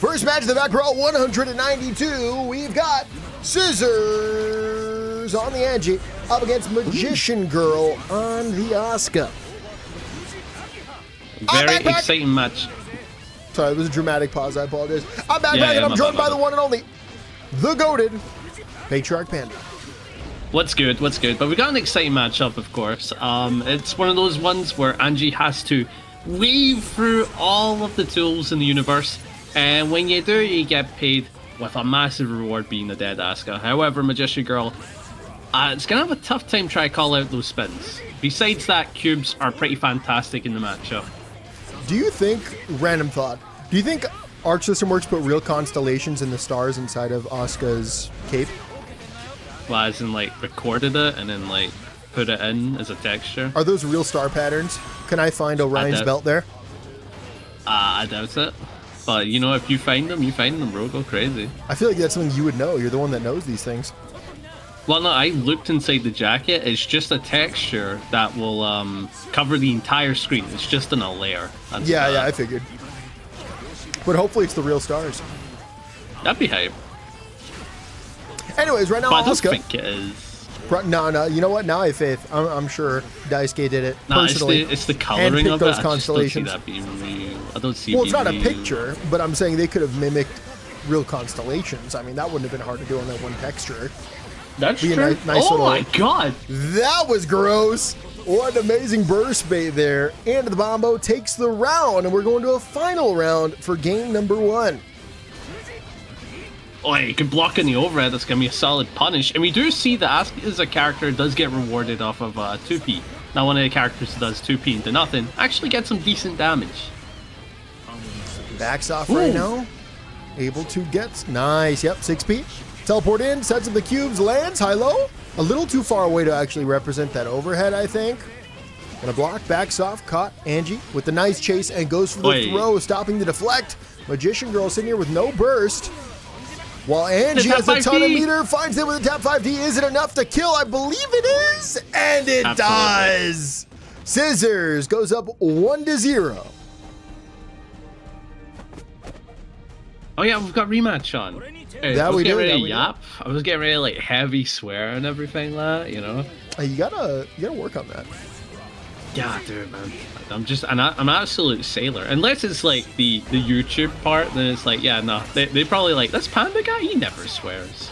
First match of the baccpaBrawl 192. We've got Scissors on the Anji up against Magician Girl on the Asuka. Very exciting match. Sorry, it was a dramatic pause. I apologize. I'm baccpack and I'm joined by the one and only, the goated Patriarch Panda. What's good? What's good? But we got an exciting matchup, of course. It's one of those ones where Anji has to weave through all of the tools in the universe, and when you do, you get paid with a massive reward being a dead Asuka. However, Magician Girl, it's gonna have a tough time trying to call out those spins. Besides that, cubes are pretty fantastic in the matchup. Do you think, random thought, do you think Arc System Works put real constellations in the stars inside of Asuka's cape? Well, as in, like, recorded it and then, like, put it in as a texture. Are those real star patterns? Can I find Orion's belt there? I doubt it. But, you know, if you find them, bro. Go crazy. I feel like that's something you would know. You're the one that knows these things. Well, no, I looked inside the jacket. It's just a texture that will cover the entire screen. It's just in a layer. That's yeah, I figured. But hopefully it's the real stars. That'd be hype. Anyways, right now, but I don't Asuka. think it is. No, you know what? Now I have faith. I'm sure Daisuke did it personally. It's the coloring of those it. constellations. I just don't see that being real. I don't see it. Well, it's being not a real. picture, but I'm saying they could have mimicked real constellations. I mean, that wouldn't have been hard to do on that one texture. That's true. Nice oh little, my god! That was gross. What an amazing burst bait there. And the Bombo takes the round, and we're going to a final round for game number 1. Oh, you can block in the overhead. That's going to be a solid punish. And we do see that Asuka as a character does get rewarded off of 2P. Now, one of the characters that does 2P into nothing actually gets some decent damage. Backs off right now. Able to get... Nice. Yep, 6P. Teleport in, sets up the cubes, lands high-low. A little too far away to actually represent that overhead, I think. Gonna block, backs off, caught Anji with the nice chase and goes for the throw, stopping the deflect. Magician Girl sitting here with no burst. While Anji has a ton of meter, finds it with a tap 5D. Is it enough to kill? I believe it is. And it does. Scissors goes up 1-0. Oh yeah, we've got rematch on. Hey, that we do. I was getting ready to like heavy swear and everything like that, you know. You gotta work on that. Yeah, dude, man. I'm an absolute sailor. Unless it's like the YouTube part, then it's like, yeah, no. They probably like, this Panda guy, he never swears.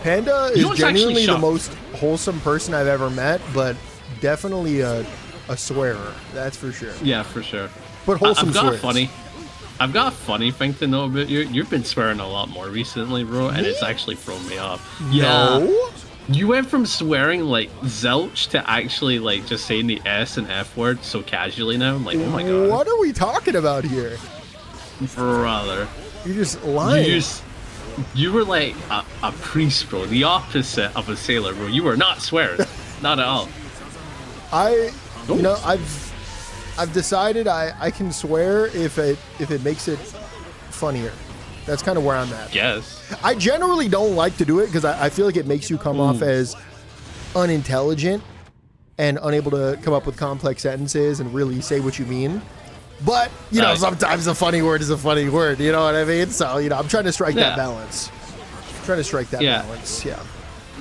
Panda is genuinely the most wholesome person I've ever met, but definitely a swearer. That's for sure. Yeah, for sure. But wholesome swears. I've got a funny thing to know about you. You've been swearing a lot more recently, bro, and it's actually thrown me off. No? Yeah. You went from swearing like zilch to actually like just saying the S and F word so casually now. I'm like, oh my god. What are we talking about here? Brother. You're just lying. You were like a priest, bro. The opposite of a sailor, bro. You were not swearing. Not at all. You know, I've decided I can swear if it makes it funnier. That's kind of where I'm at. Yes. I generally don't like to do it because I feel like it makes you come off as unintelligent and unable to come up with complex sentences and really say what you mean. But, you know, sometimes a funny word is a funny word, you know what I mean? So, you know, I'm trying to strike that balance. Balance, yeah.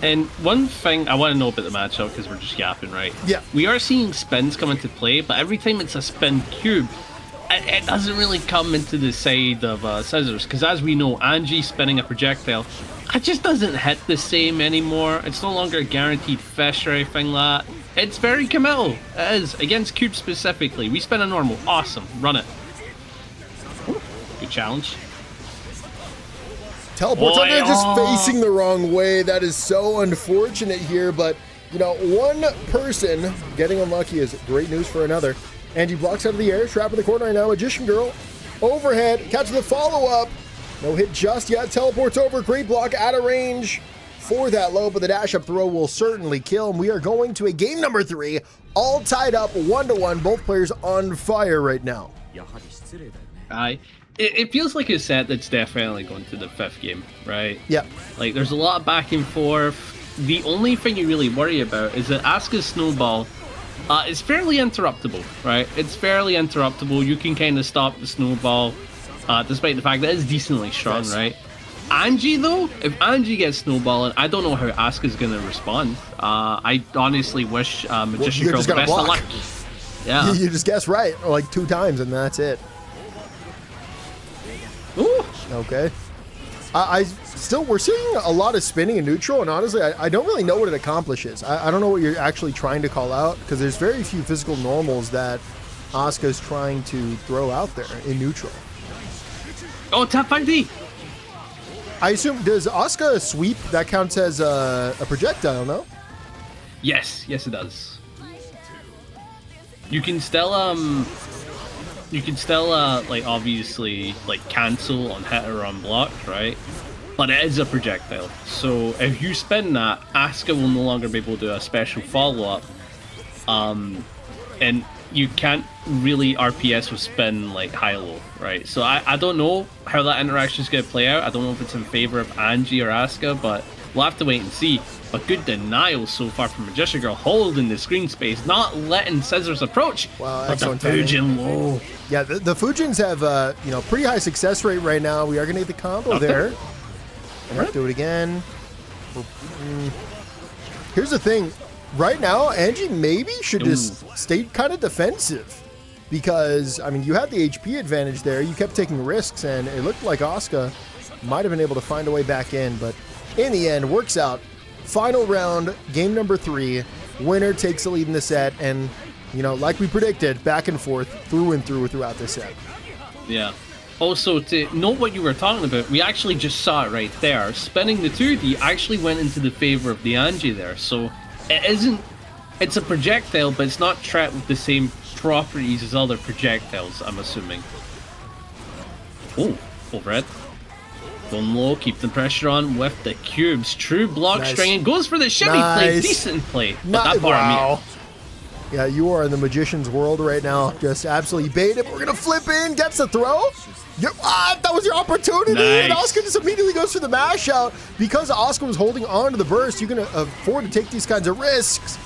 And one thing I want to know about the matchup, because we're just yapping, right? Yeah. We are seeing spins come into play, but every time it's a spin cube, it doesn't really come into the side of Scissors, because as we know, Anji spinning a projectile, it just doesn't hit the same anymore. It's no longer a guaranteed fish or anything like that. It's very committal. It is, against cubes specifically. We spin a normal. Awesome. Run it. Good challenge. Teleports on there, just facing the wrong way. That is so unfortunate here, but, you know, one person getting unlucky is great news for another. Anji blocks out of the air, trap in the corner right now. Magician Girl, overhead, catches the follow-up. No hit just yet, teleports over, great block out of range for that low, but the dash-up throw will certainly kill. And we are going to a game number 3, all tied up 1-1, both players on fire right now. It feels like a set that's definitely going to the 5th game, right? Yeah. Like, there's a lot of back and forth. The only thing you really worry about is that Asuka's snowball is fairly interruptible, right? It's fairly interruptible. You can kind of stop the snowball despite the fact that it's decently strong, Yes. right? Anji though, if Anji gets snowballing, I don't know how Asuka's gonna respond. I honestly wish Magician you Girl just the gotta best of block. luck. Yeah. You just guess right, like 2 times, and that's it. Ooh. Okay. We're seeing a lot of spinning in neutral, and honestly, I don't really know what it accomplishes. I don't know what you're actually trying to call out, because there's very few physical normals that Asuka's trying to throw out there in neutral. Oh, tap 5D. I assume, does Asuka sweep? That counts as a projectile, no? Yes, yes it does. You can still like obviously like cancel on hit or on block, right? But it is a projectile. So if you spin that, Asuka will no longer be able to do a special follow-up. And you can't really RPS with spin like high-low, right? So I don't know how that interaction is going to play out. I don't know if it's in favor of Anji or Asuka, but we'll have to wait and see. But good denial so far from Magician Girl, holding the screen space, not letting Scissors approach. Wow, but the excellent timing. Fujin low. Yeah, the Fujins have pretty high success rate right now. We are going to get the combo there. Let's do it again. Here's the thing. Right now, Anji maybe should just stay kind of defensive. Because, I mean, you had the HP advantage there. You kept taking risks, and it looked like Asuka might have been able to find a way back in. But in the end, works out. Final round, game number 3. Winner takes the lead in the set. And, like we predicted, back and forth, through and through throughout the set. Yeah. Also, to note what you were talking about, we actually just saw it right there. Spinning the 2D actually went into the favor of the Anji there. So it's a projectile, but it's not trapped with the same properties as other projectiles, I'm assuming. Oh, overhead. Going low, keep the pressure on with the cubes. True block Nice. string, and goes for the shimmy play. Decent play. But that bar wow. Yeah, you are in the magician's world right now. Just absolutely bait it. We're going to flip in. Gets the throw. That was your opportunity. Nice. And Asuka just immediately goes for the mash out. Because Asuka was holding on to the burst, you can afford to take these kinds of risks.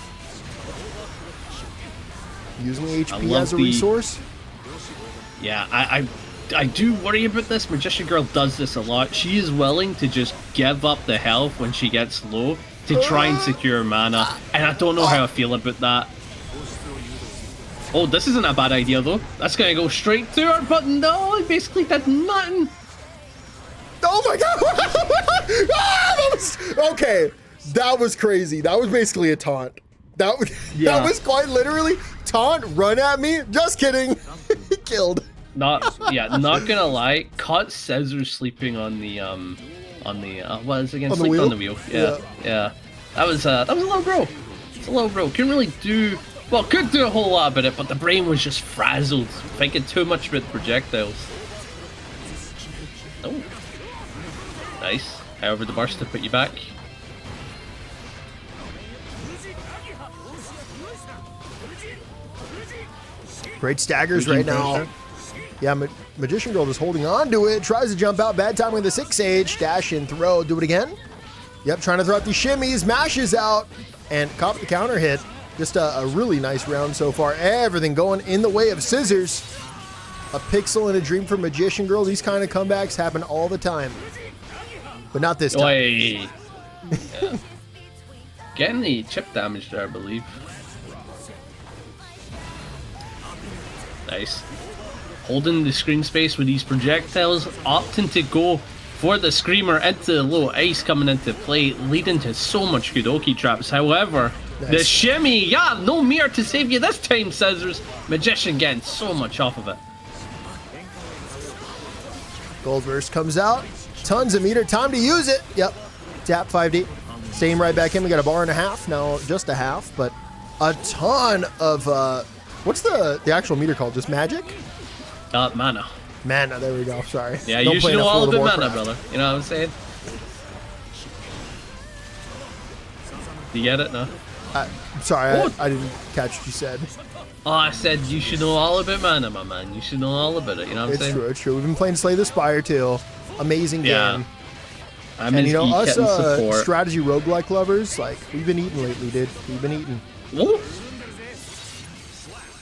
Using HP as a resource. Yeah, I do worry about this. Magician Girl does this a lot. She is willing to just give up the health when she gets low to try and secure mana. And I don't know how I feel about that. Oh, this isn't a bad idea though. That's gonna go straight to her, but no, it basically did nothing. Oh my god! Okay, that was crazy. That was basically a taunt. That was quite literally taunt, run at me. Just kidding. Killed. Not gonna lie. Caught Scissors sleeping on the what is it again? Sleeping on the wheel. Yeah. That was a low bro. It's a low bro. Couldn't really do. Well, could do a whole lot about it, but the brain was just frazzled, thinking too much about the projectiles. Oh. Nice. However, the burst to put you back. Great staggers right now. Yeah, Magician Girl just holding on to it. Tries to jump out. Bad timing with the 6H. Dash and throw. Do it again. Yep, trying to throw out these shimmies. Mashes out. And caught the counter hit. Just a really nice round so far. Everything going in the way of Scissors. A pixel and a dream for Magician Girl. These kind of comebacks happen all the time. But not this time. Oi. Yeah. Getting the chip damage there, I believe. Nice. Holding the screen space with these projectiles. Opting to go for the Screamer into the low ice coming into play. Leading to so much good Oki traps. However... Nice. The shimmy, yeah, no mirror to save you this time, Scissors. Magician getting so much off of it. Goldburst comes out. Tons of meter. Time to use it. Yep. Tap 5D. Staying right back in. We got a bar and a half. No, just a half, but a ton of, what's the actual meter called? Just magic? Mana. Mana, there we go. Sorry. Yeah, you should know all about mana, brother. You know what I'm saying? Do you get it? No? Sorry, I didn't catch what you said. Oh, I said you should know all about mana, my man. You should know all about it. You know what I'm saying? It's true, it's true. We've been playing Slay the Spire too. Amazing game. I'm and us support. strategy roguelike lovers, like, we've been eating lately, dude. We've been eating. Ooh.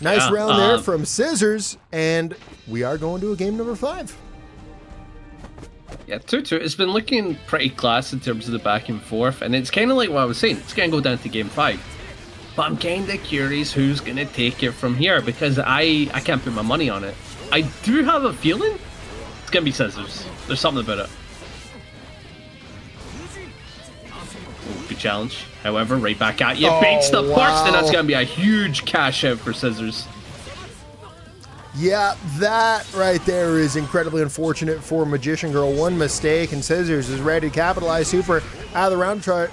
Nice round there from Scissors, and we are going to a game number 5. Yeah, 2-2. It's been looking pretty class in terms of the back and forth, and it's kind of like what I was saying. It's going to go down to game 5. But I'm kind of curious who's going to take it from here, because I can't put my money on it. I do have a feeling it's going to be Scissors. There's something about it. Ooh, good challenge. However, right back at you. Baits the burst, and that's going to be a huge cash out for Scissors. Yeah, that right there is incredibly unfortunate for Magician Girl. One mistake, and Scissors is ready to capitalize. Super out of the round chart.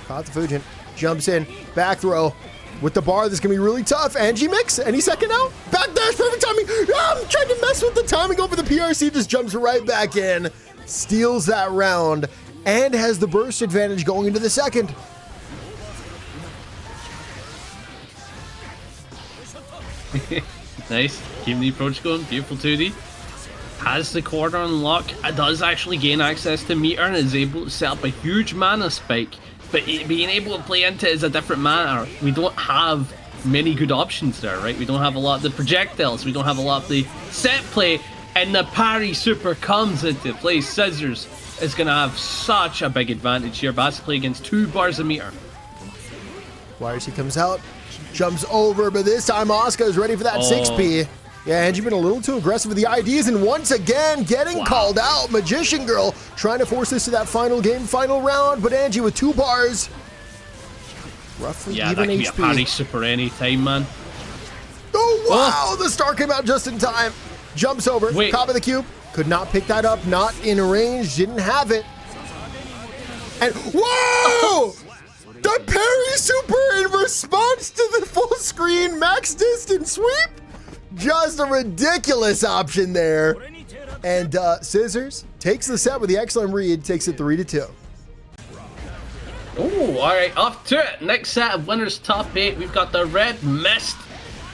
Caught the Fujin. Jumps in. Back throw. With the bar, this is going to be really tough. Anji mix. Any second now. Back dash. Perfect timing. Oh, I'm trying to mess with the timing over the PRC. Just jumps right back in. Steals that round. And has the burst advantage going into the second. Nice. Keeping the approach going. Beautiful 2D. Has the corner unlock. It does actually gain access to meter and is able to set up a huge mana spike. But being able to play into it is a different manner. We don't have many good options there, right? We don't have a lot of the projectiles. We don't have a lot of the set play. And the parry super comes into play. Scissors is going to have such a big advantage here. But has to play against 2 bars of meter. Wires, he comes out. Jumps over, but this time Asuka is ready for that 6P. Yeah, Anji been a little too aggressive with the IDs, and once again getting called out. Magician Girl trying to force this to that final game, final round, but Anji with 2 bars. Roughly even that could HP. be a parry super anytime, man. Oh, wow! The star came out just in time. Jumps over, top of the cube. Could not pick that up, not in range, didn't have it. And, whoa! The parry super in response to the full screen max distance sweep. Just a ridiculous option there. And Scissors takes the set with the excellent read, takes it 3-2. Oh, all right, off to it. Next set of winners top 8. We've got the Red Mist,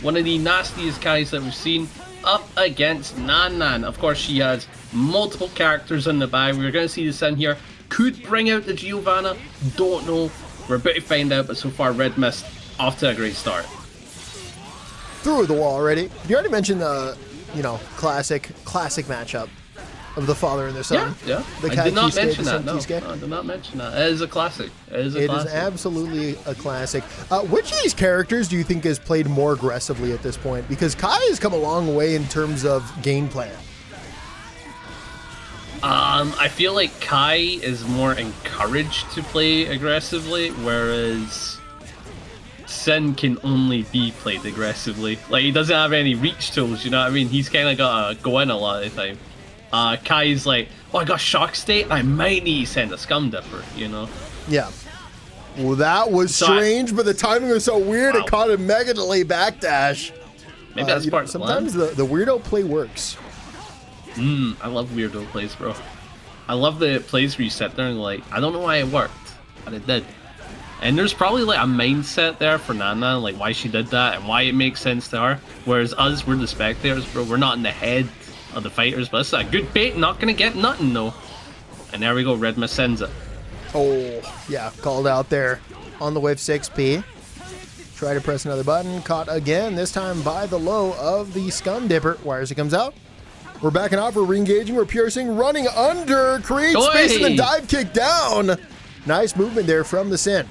one of the nastiest guys that we've seen, up against NanNan. Of course, she has multiple characters in the bag. We're going to see this in here. Could bring out the Giovanna. Don't know. We're about to find out, but so far, Red Mist off to a great start. Through the wall already. You already mentioned the, classic matchup of the father and the son. Yeah. The I did not Kiske, mention that. No, Kiske. I did not mention that. It is a classic. It is absolutely a classic. Which of these characters do you think has played more aggressively at this point? Because Kai has come a long way in terms of game plan. I feel like Kai is more encouraged to play aggressively, whereas Sin can only be played aggressively. Like, he doesn't have any reach tools, you know what I mean? He's kind of got to go in a lot of the time. Kai's like, oh, I got shock state, I might need to send a scum dipper, you know? Yeah. Well, that was strange, but the timing was so weird, it caught a mega delay backdash. Maybe that's part of the plan. Sometimes the weirdo play works. I love weirdo plays, bro. I love the plays where you sit there and like, I don't know why it worked, but it did. And there's probably like a mindset there for NanNan, like why she did that and why it makes sense to her. Whereas us, we're the spectators, bro. We're not in the head of the fighters, but it's a good bait, not gonna get nothing though. And there we go, Red Mist sends it. Oh, yeah, called out there on the wave 6P. Try to press another button, caught again, this time by the low of the Scum Dipper. Wires, it comes out. We're backing off, we're re-engaging, we're piercing, running under, create space, and then dive kick down. Nice movement there from the Sin.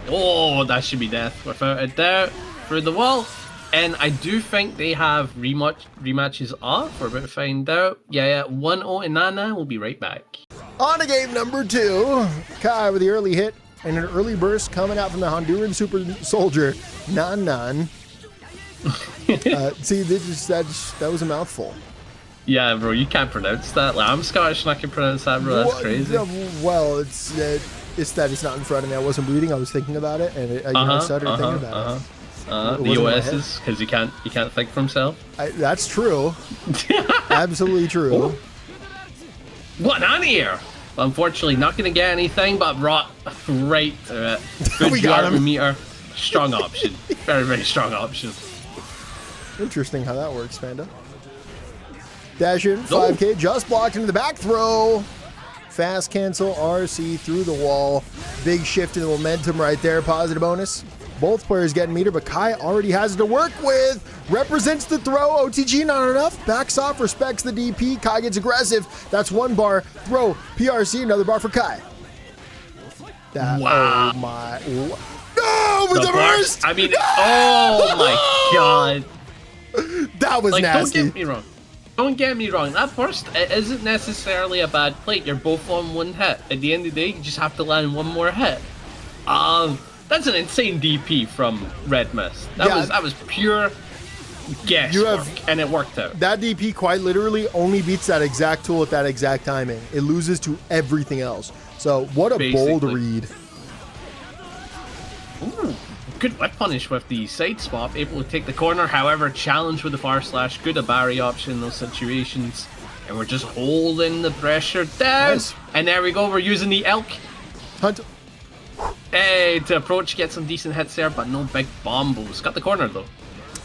Oh, that should be death without a doubt. Through the wall. And I do think they have rematches off. We're about to find out. Yeah, 1-0 and NanNan. We'll be right back. On to game number 2. Kai with the early hit and an early burst coming out from the Honduran super soldier, NanNan. See, that was a mouthful. Yeah, bro, you can't pronounce that. Like, I'm Scottish and I can pronounce that, bro. That's crazy. Well, it's that it's not in front of me. I wasn't reading. I was thinking about it, and I started thinking about it. The OSs, because you can't think for himself. That's true. Absolutely true. Oh. What on here? Well, unfortunately, not going to get anything, but brought right to it. Good We got him. Meter. Strong option. Very, very strong option. Interesting how that works, Panda. Dash in, 5K, just blocked into the back throw. Fast cancel, RC through the wall. Big shift in the momentum right there. Positive bonus. Both players getting meter, but Kai already has it to work with. Represents the throw. OTG not enough. Backs off, respects the DP. Kai gets aggressive. That's 1 bar. Throw. PRC, another bar for Kai. Wow. Oh my. No, with the burst! I mean, oh my god. That was nasty. Don't get me wrong. Don't get me wrong. That burst isn't necessarily a bad plate. You're both on 1 hit. At the end of the day, you just have to land 1 more hit. That's an insane DP from Rhymez. That was pure guesswork, and it worked out. That DP quite literally only beats that exact tool at that exact timing. It loses to everything else. So what a bold read. Ooh, good whip punish with the side swap, able to take the corner. However, challenge with the far slash. Good a Parry option in those situations. And we're just holding the pressure down. Nice. And there we go, we're using the elk. Hunt. Hey, to approach, get some decent hits there, but no big bombos. Got the corner though.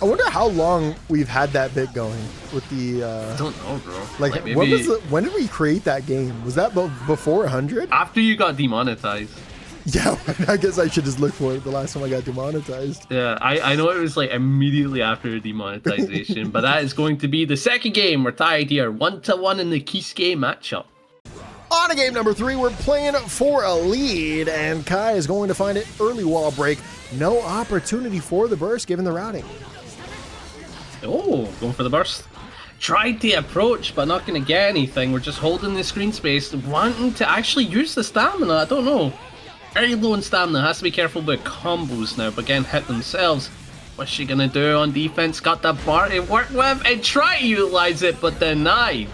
I wonder how long we've had that bit going with the. I don't know, bro. Like maybe what was when did we create that game? Was that before 100? After you got demonetized. Yeah, I guess I should just look for it the last time I got demonetized. Yeah, I know it was like immediately after demonetization, but that is going to be the second game. We're tied here, 1-1 in the Kiske matchup. On to game number 3, we're playing for a lead, and Kai is going to find it early wall break. No opportunity for the burst given the routing. Oh, going for the burst. Tried the approach, but not going to get anything. We're just holding the screen space, wanting to actually use the stamina. I don't know. Very low in stamina. Has to be careful about combos now, but again, hit themselves. What's she going to do on defense? Got the bar to work with and try to utilize it, but denied.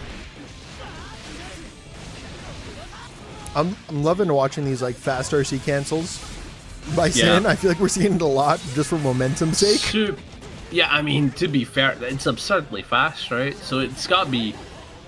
I'm loving watching these like fast RC cancels by Sin. I feel like we're seeing it a lot just for momentum's sake. Yeah, I mean, to be fair, it's absurdly fast, right? So it's got to be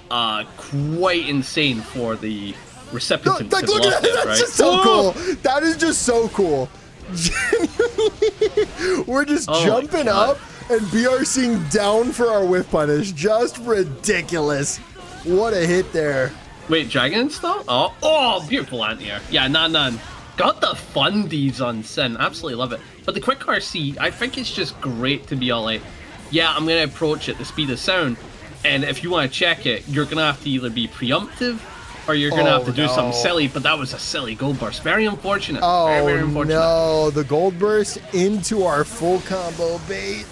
quite insane for the recipients to look at that. It, That's right? just so cool. That is just so cool. Genuinely, we're just jumping up and BRCing down for our whiff punish. Just ridiculous. What a hit there. Wait, Dragon install? Oh, beautiful anti-air. Yeah, NanNan. Got the fundies on Sin. Absolutely love it. But the quick RC, I think it's just great to be all like, yeah, I'm going to approach at the speed of sound. And if you want to check it, you're going to have to either be preemptive or you're going to have to do something silly. But that was a silly gold burst. Very unfortunate. Very, very unfortunate. No. The gold burst into our full combo bait.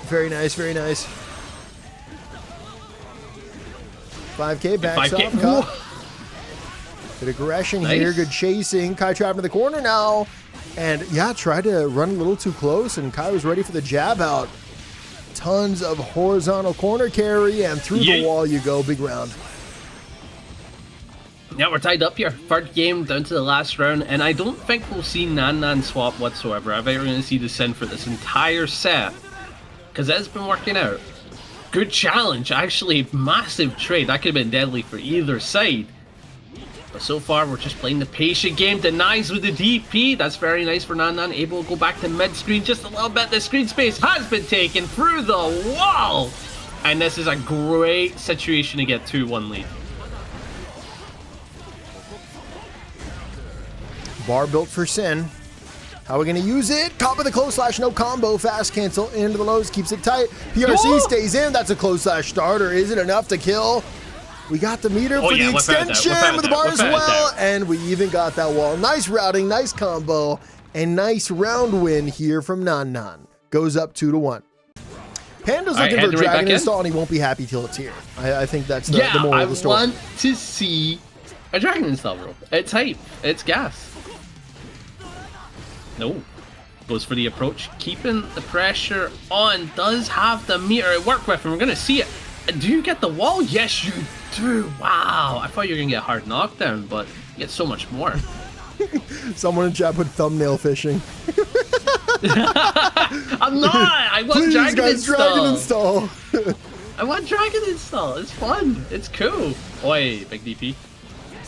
Very nice, very nice. 5K backs off. Good aggression here, good chasing. Kai trapped in the corner now. And yeah, tried to run a little too close, and Kai was ready for the jab out. Tons of horizontal corner carry, and through the wall you go. Big round. Yeah, we're tied up here. Third game down to the last round, and I don't think we'll see NanNan swap whatsoever. I think we're going to see the Sin for this entire set, because it's been working out. Good challenge, actually, massive trade. That could have been deadly for either side. But so far, we're just playing the patient game. Denies with the DP. That's very nice for NanNan. Able to go back to mid-screen just a little bit. The screen space has been taken through the wall. And this is a great situation to get 2-1 lead. Bar built for Sin. How are we going to use it? Caught with a close slash, no combo. Fast cancel into the lows, keeps it tight. PRC stays in. That's a close slash starter. Is it enough to kill? We got the meter for the extension with the bar as well. And we even got that wall. Nice routing, nice combo, and nice round win here from NanNan. Goes up 2-1. Panda's looking for a dragon install, and he won't be happy till it's here. I think that's the moral of the story. I want to see a dragon install, bro. It's hype. It's gas. No. Goes for the approach. Keeping the pressure on. Does have the meter to work with, and we're going to see it. Do you get the wall? Yes, you do. Wow. I thought you were going to get a hard knockdown, but you get so much more. Someone in chat put thumbnail fishing. I'm not. I want Please, dragon guys, dragon install. I want dragon install. It's fun. It's cool. Oi, big DP.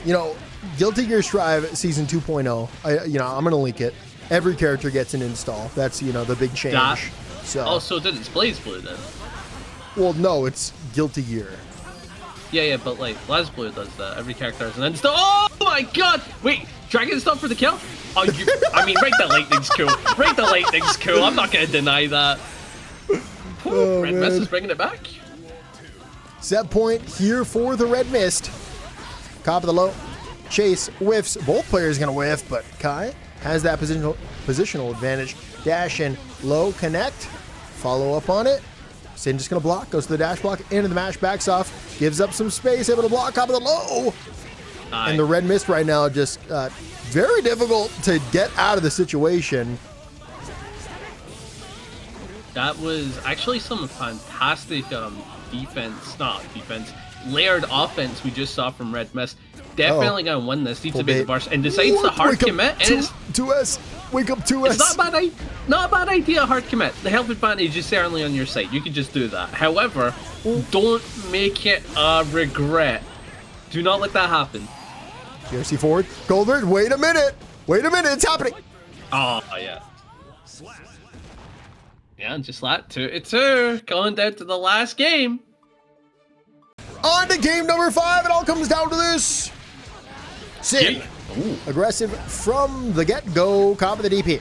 You know, Guilty Gear Strive Season 2.0, I'm going to link it. Every character gets an install. That's, the big change. So then it's BlazBlue then? Well, no, it's Guilty Gear. Yeah, but like BlazBlue does that. Every character has an install. Oh my god! Wait, Dragon Stomp for the kill. Oh, I mean, right, the lightning's cool. Right, the lightning's cool. I'm not going to deny that. Oh, Red Mist is bringing it back. Set point here for the Red Mist. Top of the low. Chase whiffs. Both players going to whiff, but Kai has that positional advantage. Dash in low, connect. Follow up on it. Sin just going to block. Goes to the dash block. Into the mash. Backs off. Gives up some space. Able to block top of the low. And the Red Mist right now just very difficult to get out of the situation. That was actually some fantastic layered offense we just saw from Red Mist. Definitely gonna win this. Needs to be the burst and decides to hard commit. And it's 2S. Wake up 2S. It's not a bad idea. Hard commit. The health advantage is certainly on your side. You can just do that. However, don't make it a regret. Do not let that happen. GRC forward. Goldberg. Wait a minute. It's happening. Oh yeah. Yeah, and just that 2-2, going down to the last game. On to game number 5. It all comes down to this. Sin. Aggressive from the get-go. Top of the DP.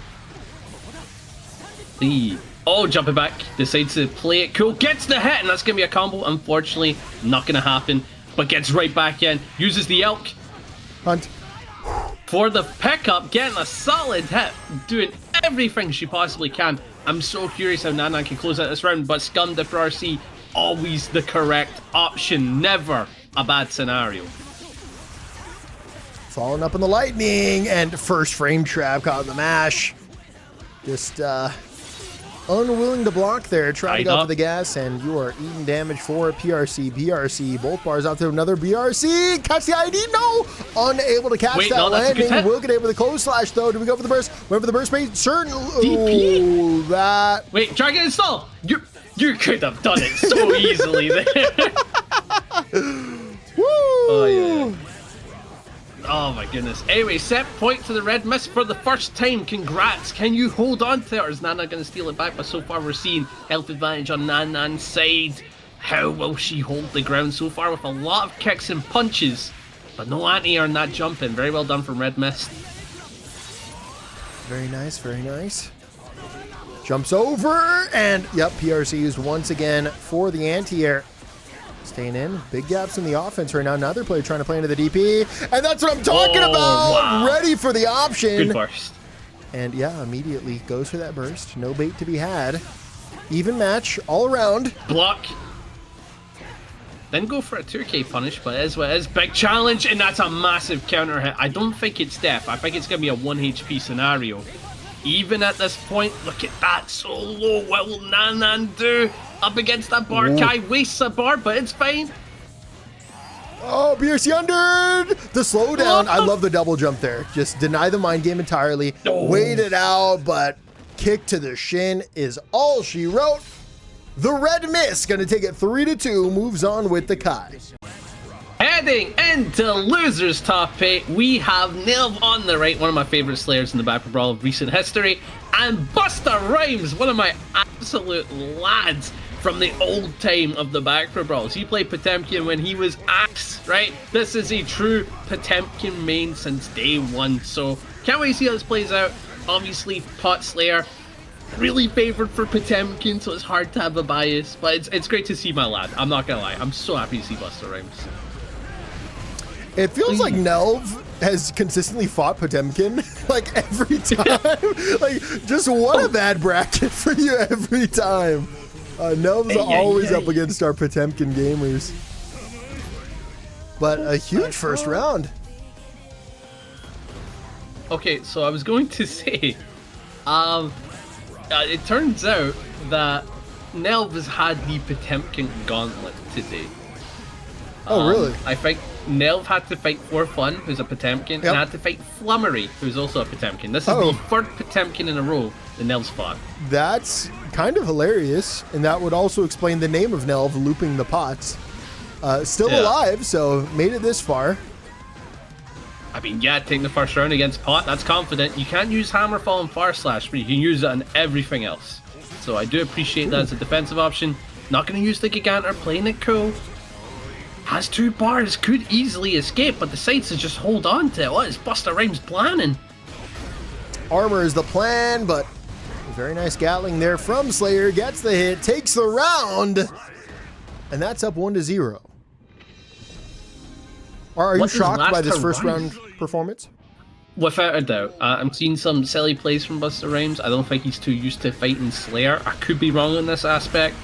Jumping back. Decides to play it cool. Gets the hit, and that's going to be a combo. Unfortunately, not going to happen. But gets right back in. Uses the Elk. Hunt. For the pickup, getting a solid hit. Doing everything she possibly can. I'm so curious how NanNan can close out this round, but Scum for RC, always the correct option. Never a bad scenario. Following up on the lightning, and first frame trap caught in the mash. Just unwilling to block there, trying to go for the gas, and you are eating damage for BRC. Both bars out there, another BRC. Catch the ID, no! Unable to catch that landing. Will get able to close slash though. Do we go for the burst? Went for the burst bait? Certain. DP? Ooh, that. Wait, Dragon Install! You could have done it so easily there. Woo! Oh, yeah. Oh my goodness. Anyway, set point to the Red Mist for the first time. Congrats. Can you hold on to it, or is NanNan going to steal it back? But so far we're seeing health advantage on NanNan's side. How will she hold the ground so far with a lot of kicks and punches? But no anti-air on that jump in. Very well done from Red Mist. Very nice, very nice. Jumps over, and yep, PRC used once again for the anti-air. Staying in. Big gaps in the offense right now. Another player trying to play into the DP. And that's what I'm talking about. Wow. Ready for the option. Good burst. And yeah, immediately goes for that burst. No bait to be had. Even match all around. Block. Then go for a 2K punish, but it is what it is. Big challenge, and that's a massive counter hit. I don't think it's death. I think it's going to be a 1 HP scenario. Even at this point, look at that. So low. What will NanNan do? Up against that bar. Kai wastes a bar, but it's fine. Oh, BRC under the slowdown. I love the double jump there. Just deny the mind game entirely. Wait it out, but kick to the shin is all she wrote. The Red Mist going to take it 3-2. Moves on with the Kai. Heading into losers top 8, we have Nhelv on the right, one of my favorite slayers in the baccpaBrawl of recent history, and Busta Rhymez, one of my absolute lads from the old time of the baccpaBrawls. He played Potemkin when he was axe, right? This is a true Potemkin main since day one, so can't wait to see how this plays out. Obviously, Pot Slayer, really favored for Potemkin, so it's hard to have a bias, but it's great to see my lad. I'm not gonna lie, I'm so happy to see Busta Rhymez. It feels like Nhelv has consistently fought Potemkin, like every time. Like, just what a bad bracket for you every time. Nhelv's always up against our Potemkin gamers. But a huge first round. Okay, so I was going to say, it turns out that Nhelv has had the Potemkin gauntlet today. Oh, really? I think Nhelv had to fight For Fun, who's a Potemkin, and had to fight Flummery, who's also a Potemkin. This is the third Potemkin in a row that Nhelv's fought. That's kind of hilarious, and that would also explain the name of Nhelv, looping the pots. Still alive, so made it this far. I mean, yeah, taking the first round against Pot, that's confident. You can't use Hammerfall and Far Slash, but you can use it on everything else. So I do appreciate that as a defensive option. Not going to use the Gigantor, playing it cool. Has 2 bars, could easily escape, but decides to just hold on to it. What is Busta Rhymes planning? Armor is the plan, but a very nice Gatling there from Slayer. Gets the hit, takes the round, and that's up 1-0. Are you shocked by this first round performance? Without a doubt. I'm seeing some silly plays from Busta Rhymes. I don't think he's too used to fighting Slayer. I could be wrong on this aspect.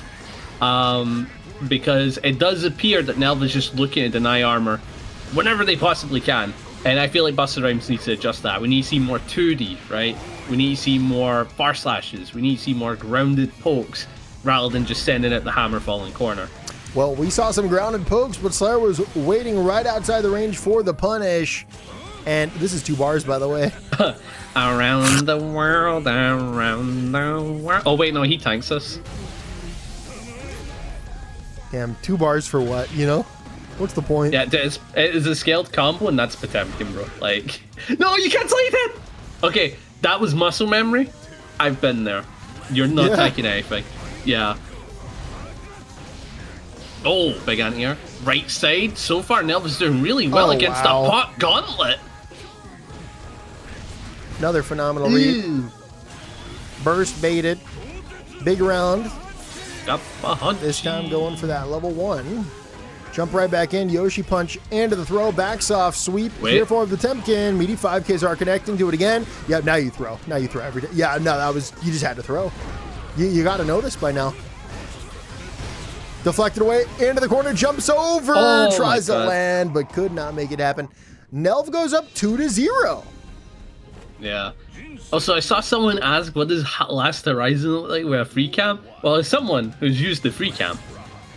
Because it does appear that Nhelv is just looking to deny armor whenever they possibly can. And I feel like Busta Rhymes needs to adjust that. We need to see more 2D, right? We need to see more bar slashes. We need to see more grounded pokes rather than just sending it the hammer falling corner. Well, we saw some grounded pokes, but Slayer was waiting right outside the range for the punish. And this is 2 bars, by the way. Around the world, around the world. Oh, wait, no, he tanks us. Damn, 2 bars for what, you know? What's the point? Yeah, it's a scaled combo, and that's Potemkin, bro. Like, no, you can't slide it! Okay, that was muscle memory. I've been there. You're not attacking anything. Yeah. Oh, big anti-air. Right side. So far, Nhelv is doing really well against the pot gauntlet. Another phenomenal read. Burst baited. Big round. Up a hunt. This time going for that level 1. Jump right back in. Yoshi punch into the throw. Backs off. Sweep. Here for the Potemkin. Meaty 5Ks are connecting to it again. Yeah, now you throw. Now you throw every day. Yeah, no, that was, you just had to throw. You got to notice by now. Deflected away into the corner. Jumps over. Tries to land, but could not make it happen. Nhelv goes up 2-0. Yeah. Also, I saw someone ask, what does Last Horizon look like with a free cam? Well, as someone who's used the free cam,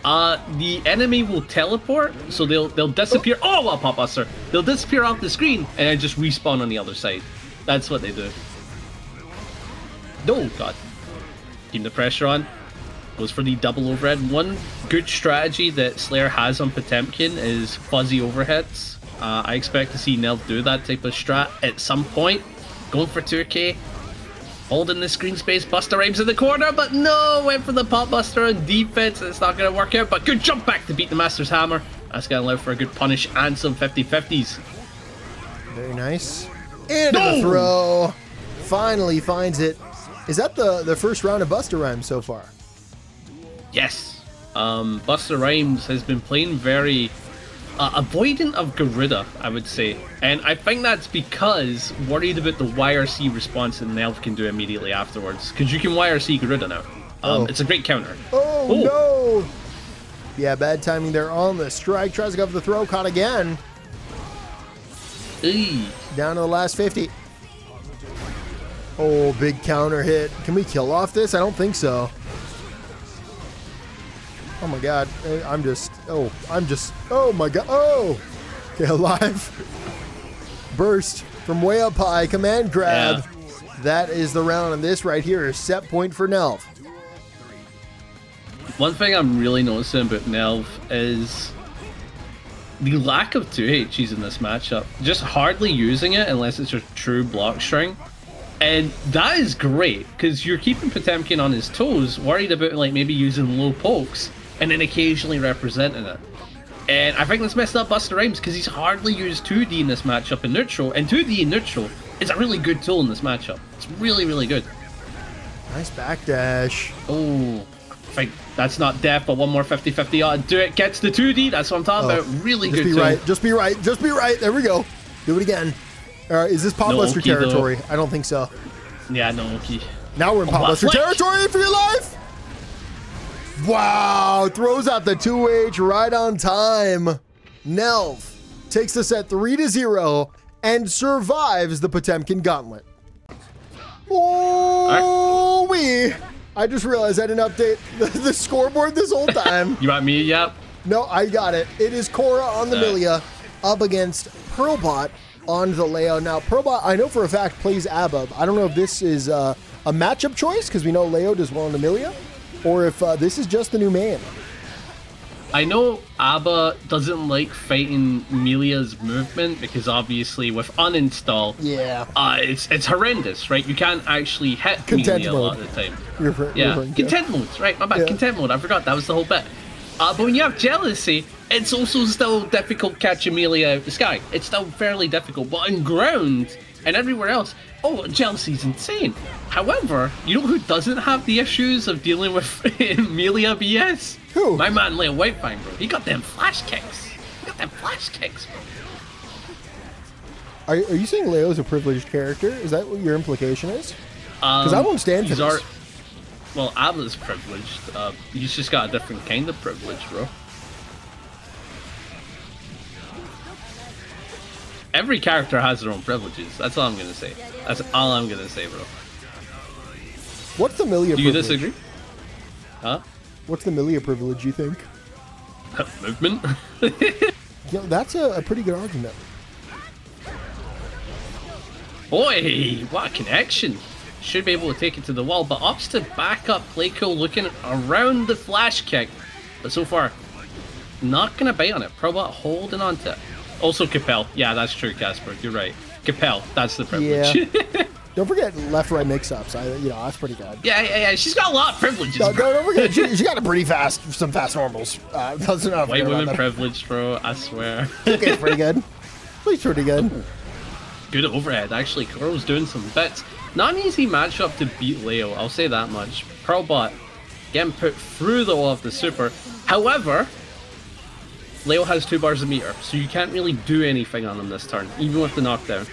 the enemy will teleport, so they'll disappear. Oh, well, Pop Buster. They'll disappear off the screen and then just respawn on the other side. That's what they do. Oh, God. Keep the pressure on. Goes for the double overhead. One good strategy that Slayer has on Potemkin is fuzzy overheads. I expect to see Nhelv do that type of strat at some point. Going for 2K. Holding the screen space. Busta Rhymes in the corner, but no! Went for the Pop Buster on defense. It's not going to work out, but good jump back to beat the Master's Hammer. That's going to allow for a good punish and some 50-50s. Very nice. Into the throw. Finally finds it. Is that the first round of Busta Rhymes so far? Yes. Busta Rhymes has been playing very avoidant of Garuda, I would say. And I think that's because worried about the YRC response that Nhelv can do immediately afterwards. Because you can YRC Garuda now. It's a great counter. Oh, no! Yeah, bad timing there on the strike. Tries to go for the throw. Caught again. Down to the last 50. Oh, big counter hit. Can we kill off this? I don't think so. Oh my God, oh my God, oh! Okay, alive. Burst from way up high, command grab. Yeah. That is the round, and this right here is set point for Nhelv. One thing I'm really noticing about Nhelv is the lack of 2Hs in this matchup. Just hardly using it unless it's a true block string. And that is great, because you're keeping Potemkin on his toes, worried about like maybe using low pokes, and then occasionally representing it. And I think that's messed up Busta Rhymes because he's hardly used 2D in this matchup in neutral, and 2D in neutral is a really good tool in this matchup. It's really, really good. Nice backdash. Oh, I think that's not death, but one more 50-50 do it. Gets the 2D, that's what I'm talking about. Really good tool. Just be right, just be right. There we go. Do it again. Is this Pop Buster territory? Though. I don't think so. Yeah, no Oki. Now we're in Pop Buster territory for your life. Wow, throws out the 2H right on time. Nhelv takes the set 3-0 and survives the Potemkin gauntlet. Oh, I just realized I didn't update the scoreboard this whole time. You want me? Yep. No, I got it. It is Khoruh on the Millia up against Pearlbot on the Leo. Now, Pearlbot, I know for a fact, plays Abba. I don't know if this is a matchup choice, because we know Leo does well on the Millia, or if this is just the new man. I know Abba doesn't like fighting Milia's movement because obviously with uninstall, it's horrendous, right? You can't actually hit Millia a lot of the time. Content modes, right? My bad, content mode. I forgot that was the whole bit. But when you have jealousy, it's also still difficult catching Millia out of the sky. It's still fairly difficult, but on ground and everywhere else, oh, jealousy's insane. However, you know who doesn't have the issues of dealing with Millia BS? Who? My man Leo Whitefang, bro. He got them flash kicks. Bro. Are you saying Leo's a privileged character? Is that what your implication is? Because I won't stand for this. Well, Abba's privileged. He's just got a different kind of privilege, bro. Every character has their own privileges. That's all I'm gonna say. That's all I'm gonna say, bro. What's the Millia privilege? Do you disagree? Huh? What's the Millia privilege, you think? Movement? Yeah, that's a pretty good argument. Boy, what a connection. Should be able to take it to the wall, but ups to back up Playco looking around the flash kick. But so far, not gonna bite on it. Pearlbot holding on to it. Also Capel. Yeah, that's true, Casper. You're right. Capel, that's the privilege. Yeah. Don't forget left-right mix-ups. That's pretty good. Yeah. She's got a lot of privileges. Don't forget, she got some fast normals. White women privilege, bro. I swear. Okay, pretty good. He's pretty good. Ooh. Good overhead, actually. Khoruh's doing some bits. Not an easy matchup to beat Leo, I'll say that much. Pearlbot getting put through the wall of the super. However, Leo has 2 bars of meter, so you can't really do anything on him this turn, even with the knockdown.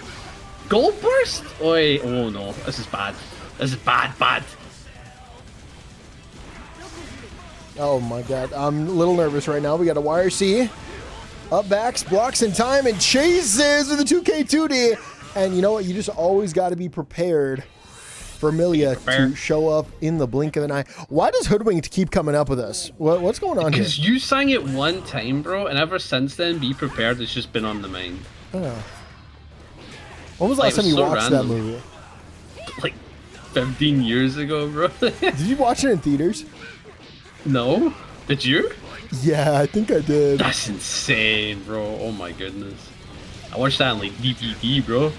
Gold burst? Oi, oh no, this is bad. This is bad. Oh my god, I'm a little nervous right now. We got a YRC. Up backs, blocks in time, and chases with a 2K2D. And you know what? You just always got to be prepared for Millia to show up in the blink of an eye. Why does Hoodwinked keep coming up with us? What's going on here? Because you sang it one time, bro, and ever since then, be prepared. It's just been on the mind. Oh. When was the last time you watched that movie? Like 15 years ago, bro. Did you watch it in theaters? No. Did you? Yeah, I think I did. That's insane, bro. Oh my goodness. I watched that on like DVD, bro.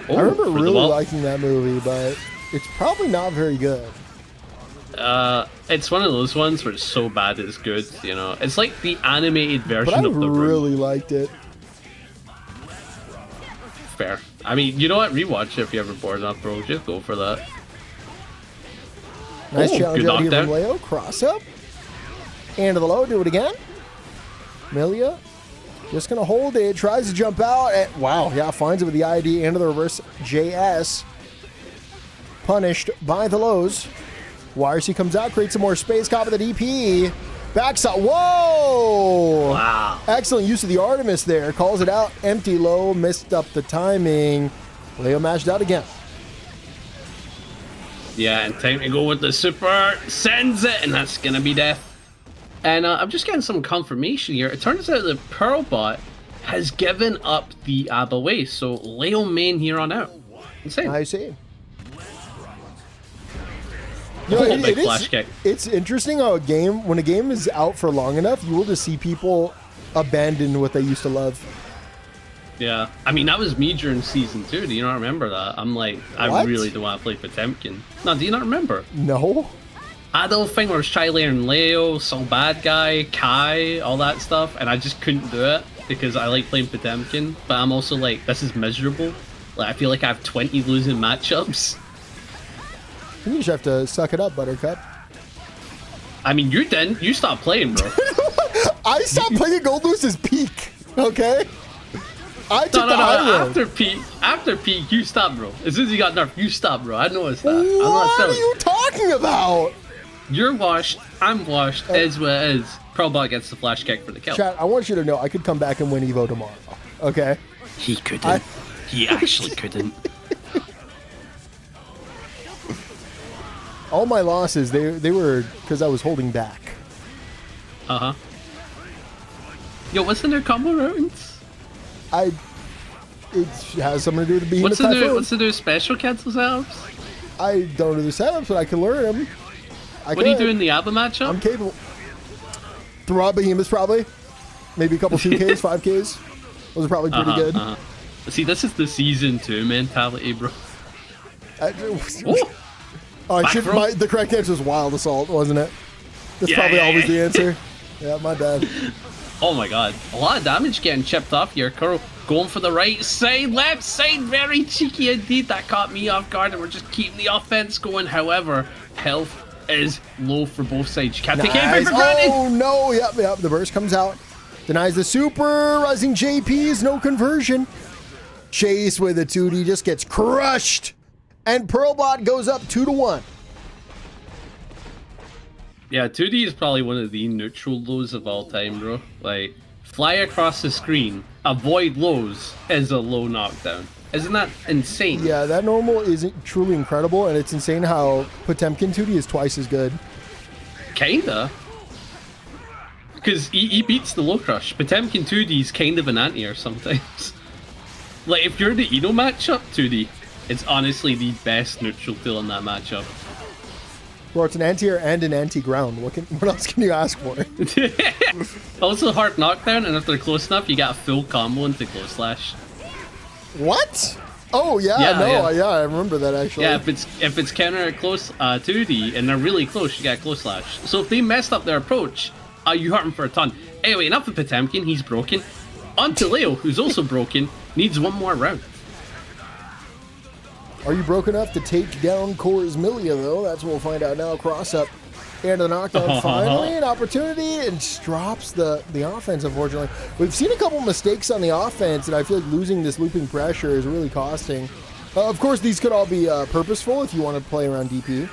I remember really liking that movie, but it's probably not very good. It's one of those ones where it's so bad it's good, you know. It's like the animated version of The Room. I really liked it. Fair. I mean, you know what? Rewatch it if you're ever bored enough, bro. Just go for that. Nice challenge out here from Leo. Cross up. And to the low. Do it again. Millia just going to hold it. Tries to jump out. And, wow. Yeah, finds it with the ID and the reverse JS. Punished by the lows. YRC comes out. Creates some more space. Copy the DP. Backside. Whoa! Wow. Excellent use of the Artemis there. Calls it out. Empty low. Missed up the timing. Leo mashed out again. Yeah, and time to go with the super. Sends it, and that's going to be death. And I'm just getting some confirmation here. It turns out that Pearlbot has given up the ABBA way. So Leo main here on out. Insane. I see. You know, it's interesting how when a game is out for long enough, you will just see people abandon what they used to love. Yeah, I mean, that was me during season 2. Do you not remember that? I'm like, I really don't want to play Potemkin. No, do you not remember? No. I don't think there was Chile and Leo, Soul Bad Guy, Kai, all that stuff, and I just couldn't do it because I like playing Potemkin. But I'm also like, this is miserable. Like, I feel like I have 20 losing matchups. You just have to suck it up, Buttercup. I mean, you didn't. You stopped playing, bro. I stopped playing Gold Loose's peak, okay? I took the high road. After peak, you stopped, bro. As soon as you got nerfed, you stopped, bro. I noticed that. What are you talking about? You're washed. I'm washed. Is what it is. Pearlbot gets the flash kick for the kill. Chat, I want you to know I could come back and win Evo tomorrow, okay? He couldn't. He actually couldn't. All my losses, they were because I was holding back. Uh-huh. Yo, what's in their combo rounds? It has something to do with the Behemoth Typhoon. What's the new special cancel setups? I don't know the setups, but I can learn them. What do you do in the ABBA matchup? I'm capable. Throw out Behemoths probably. Maybe a couple 2Ks, 5Ks. Those are probably pretty good. See, this is the season 2 mentality, bro. The correct answer was Wild Assault, wasn't it? That's probably always the answer. Yeah, my bad. Oh my god. A lot of damage getting chipped off here. Khoruh going for the right side, left side. Very cheeky indeed. That caught me off guard, and we're just keeping the offense going. However, health is low for both sides. You can't take anything for granted. Oh no, yep, the burst comes out. Denies the super, rising JP's, no conversion. Chase with a 2D just gets crushed. And Pearlbot goes up 2-1. Yeah, 2D is probably one of the neutral lows of all time, bro. Like, fly across the screen, avoid lows is a low knockdown. Isn't that insane? Yeah, that normal is truly incredible, and it's insane how Potemkin 2D is twice as good. Kinda. Because he beats the low crush. Potemkin 2D is kind of an anti-air sometimes. Like, if you're the Eno matchup, 2D, it's honestly the best neutral tool in that matchup. Well, it's an anti-air and an anti-ground. What else can you ask for? Also hard knockdown, and if they're close enough, you got a full combo into close slash. What? Oh yeah, yeah, I remember that actually. Yeah, if it's counter at close 2D and they're really close, you got close slash. So if they messed up their approach, you hurt them for a ton. Anyway, enough of Potemkin, he's broken. On to Leo, who's also broken, needs one more round. Are you broken enough to take down Khoruh's Millia, though? That's what we'll find out now. Cross up and the knockdown. Finally, an opportunity, and drops the offense, unfortunately. We've seen a couple mistakes on the offense, and I feel like losing this looping pressure is really costing. Of course, these could all be purposeful if you want to play around DP.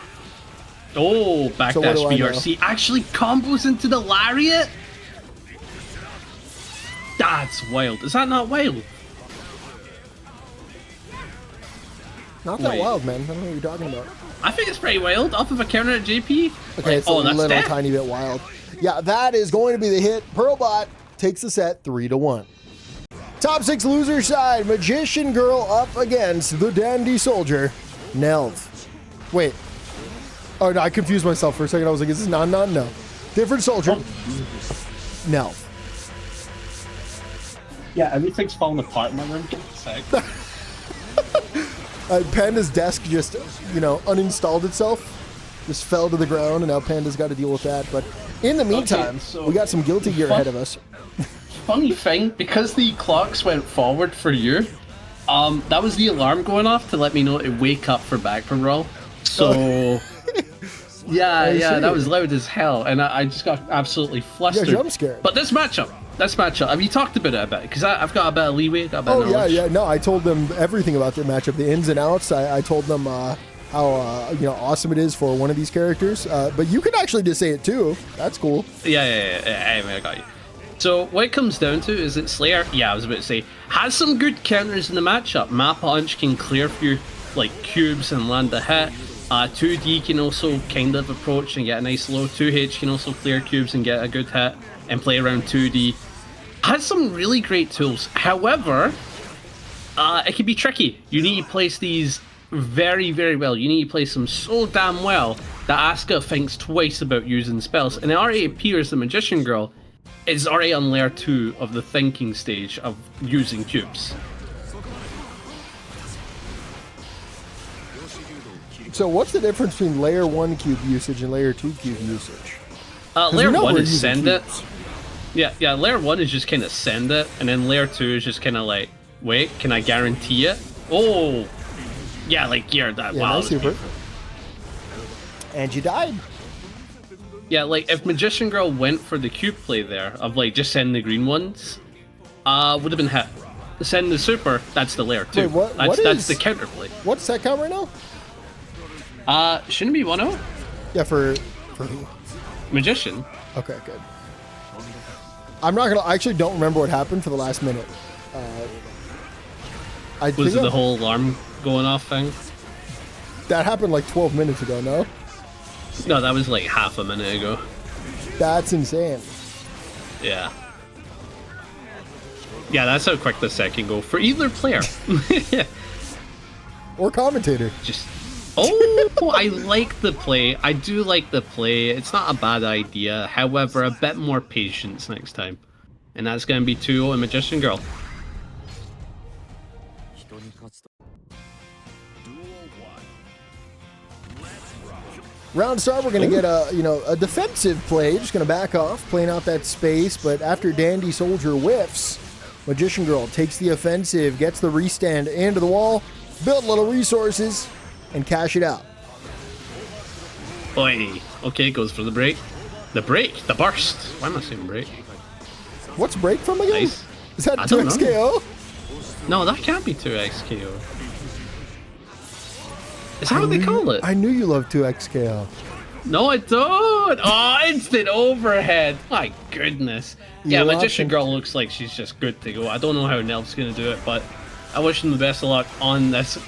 Oh, backdash BRC actually combos into the lariat? That's wild. Is that not wild? Not that wild, man. I don't know what you're talking about. I think it's pretty wild. Off of a counter at JP. Okay, it's a little tiny bit wild. Yeah, that is going to be the hit. Pearlbot takes the set 3-1. Top 6 loser side. Magician Girl up against the Dandy Soldier, Nhelv. Wait. Oh, no, I confused myself for a second. I was like, is this NanNan? No. Different soldier. Nhelv. Yeah, everything's falling apart in my room. Panda's desk just, uninstalled itself. Just fell to the ground, and now Panda's got to deal with that. But in the meantime, we got some Guilty Gear ahead of us. Funny thing, because the clocks went forward for you, that was the alarm going off to let me know to wake up for baccpaBrawl. So, yeah, that was loud as hell, and I just got absolutely flustered. Yeah, jump scared. But this matchup, have you talked about it a bit? Because I've got a bit of leeway, got a bit of knowledge. Yeah. No, I told them everything about their matchup, the ins and outs. I told them how awesome it is for one of these characters. But you can actually just say it too. That's cool. Yeah. Anyway, I got you. So what it comes down to is that Slayer, I was about to say, has some good counters in the matchup. Map Punch can clear through like cubes and land a hit. 2D can also kind of approach and get a nice low. 2H can also clear cubes and get a good hit and play around 2D. Has some really great tools. However, it can be tricky. You need to place these very, very well. You need to place them so damn well that Asuka thinks twice about using spells. And it already appears the Magician Girl is already on layer 2 of the thinking stage of using cubes. So what's the difference between layer 1 cube usage and layer 2 cube usage? Layer 1 is send it. Yeah, layer 1 is just kind of send it, and then layer 2 is just kind of like, wait, can I guarantee it? Oh, yeah, like, that. Yeah, wow. Nice super. And you died. Yeah, like, if Magician Girl went for the cube play there, of like, just send the green ones, would have been hit. Send the super, that's the layer 2. Wait, that's the counter play. What's that count right now? Shouldn't it be 1-0? Yeah, for who? Magician. Okay, good. I actually don't remember what happened for the last minute. Was it the whole alarm going off thing? That happened like 12 minutes ago, no? No, that was like half a minute ago. That's insane. Yeah. Yeah, that's how quick the set can go for either player. Or commentator. I like the play. I do like the play. It's not a bad idea. However, a bit more patience next time. And that's going to be 2-0 and Magician Girl. Round start, we're going to get a defensive play. Just going to back off, playing out that space. But after Dandy Soldier whiffs, Magician Girl takes the offensive, gets the restand into the wall, build little resources, and cash it out. Oi. Okay, goes for the break. The break, the burst. Why am I saying break? What's break from again? Nice. Is that I don't 2x know. KO? No, that can't be 2x KO. Is that what they call it? I knew you loved 2x KO. No, I don't. Oh, instant overhead. My goodness. Yeah, Magician Girl looks like she's just good to go. I don't know how Nhelv's going to do it, but I wish him the best of luck on this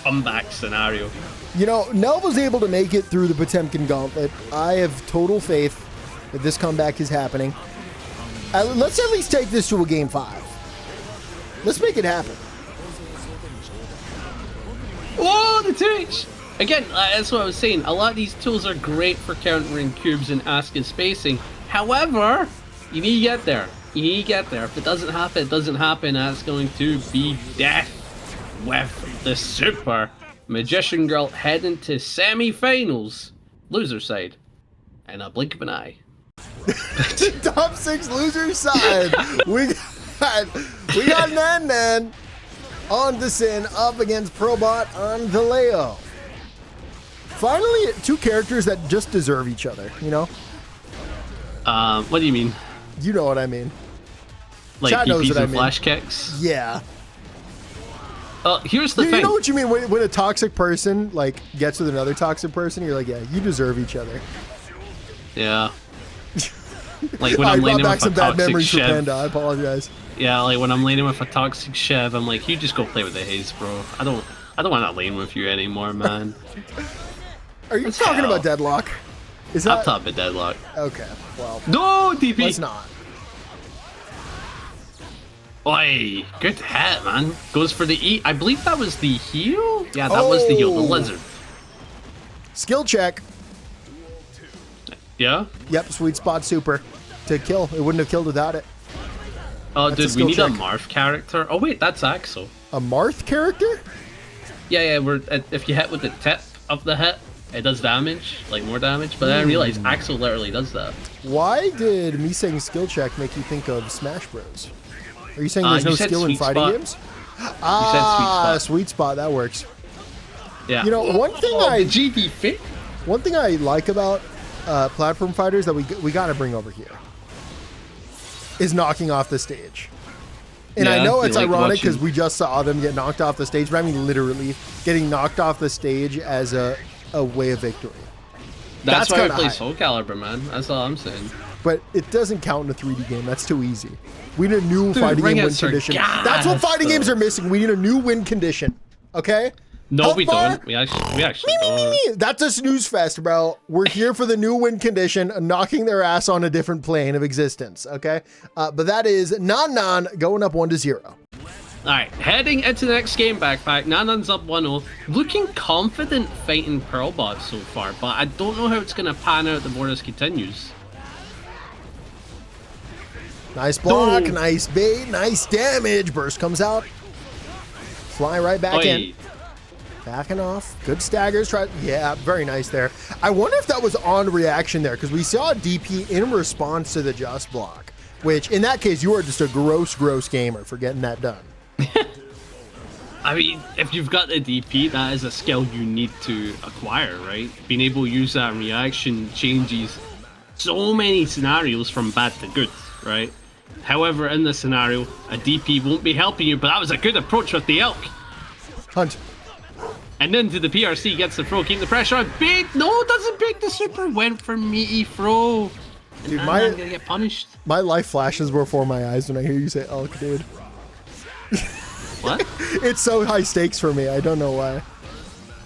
comeback scenario. You know, Nhelv was able to make it through the Potemkin gauntlet. I have total faith that this comeback is happening. Let's at least take this to a game 5. Let's make it happen. Whoa, the 2H! Again, that's what I was saying. A lot of these tools are great for countering cubes and Asuka's spacing. However, you need to get there. You need to get there. If it doesn't happen, it doesn't happen. That's going to be death with the super. Magician Girl heading to semi-finals. Loser side. And a blink of an eye. Top 6 loser side. We got NanNan on the Sin up against Pearlbot on the Leo. Finally, 2 characters that just deserve each other, you know? What do you mean? You know what I mean. Like Chat knows DPs what I and mean. flash kicks? Yeah. Here's the thing. You know what you mean when a toxic person like gets with another toxic person, you're like, yeah, you deserve each other. Yeah. Like when I'm brought laning back with some a bad toxic memories for Chev. Panda. I apologize. Yeah, like when I'm laning with a toxic Chev, I'm like, you just go play with the haze, bro. I don't want to lane with you anymore, man. Are you talking about Deadlock? Is that I'm top of Deadlock. okay? Well, No DP. let's not. Oi, good hit, man. Goes for the E. I believe that was the heal. Yeah, that was the heal. The lizard. Skill check. Yeah. Yep, sweet spot super to kill. It wouldn't have killed without it. Oh, That's a dude, we skill need check. a Marth character. Oh wait, that's Axel. A Marth character? Yeah. If you hit with the tip of the hit, it does damage, like more damage. But then I realized Axel literally does that. Why did me saying skill check make you think of Smash Bros? Are you saying there's you no said skill in sweet fighting spot. games? You said sweet spot. Sweet spot. That works. Yeah. You know, one thing GD fit. One thing I like about platform fighters that we got to bring over here is knocking off the stage. And I Yeah, know you it's like ironic because watching- we just saw them get knocked off the stage, but I mean literally getting knocked off the stage as a way of victory. That's why I kinda play high. Soul Calibur, man. That's all I'm saying. But it doesn't count in a 3D game. That's too easy. We need a new Dude, fighting ring game win outs are condition. gas, That's what fighting though. games are missing. We need a new win condition. Okay? No, Health we bar? don't. We actually don't. That's a snooze fest, bro. We're here for the new win condition, knocking their ass on a different plane of existence, okay? But that is NanNan going up 1-0. Alright, heading into the next game, backpack. NanNan's up 1-0. Looking confident fighting Pearlbot so far, but I don't know how it's going to pan out the more this continues. Nice block, Boom. nice bait, nice damage. Burst comes out. Fly right back in. Oi. Backing off. Good staggers. Yeah, very nice there. I wonder if that was on reaction there, because we saw DP in response to the just block, which in that case, you are just a gross gamer for getting that done. I mean, if you've got the DP, that is a skill you need to acquire, right? Being able to use that reaction changes so many scenarios from bad to good, right? However, in this scenario, a DP won't be helping you, but that was a good approach with the Elk. Hunt. And then to the PRC, gets the throw, keep the pressure on. Bait! No, doesn't break the super. Went for meaty throw. Dude, I'm my gonna get punished. life flashes before my eyes when I hear you say elk, dude. What? It's so high stakes for me. I don't know why.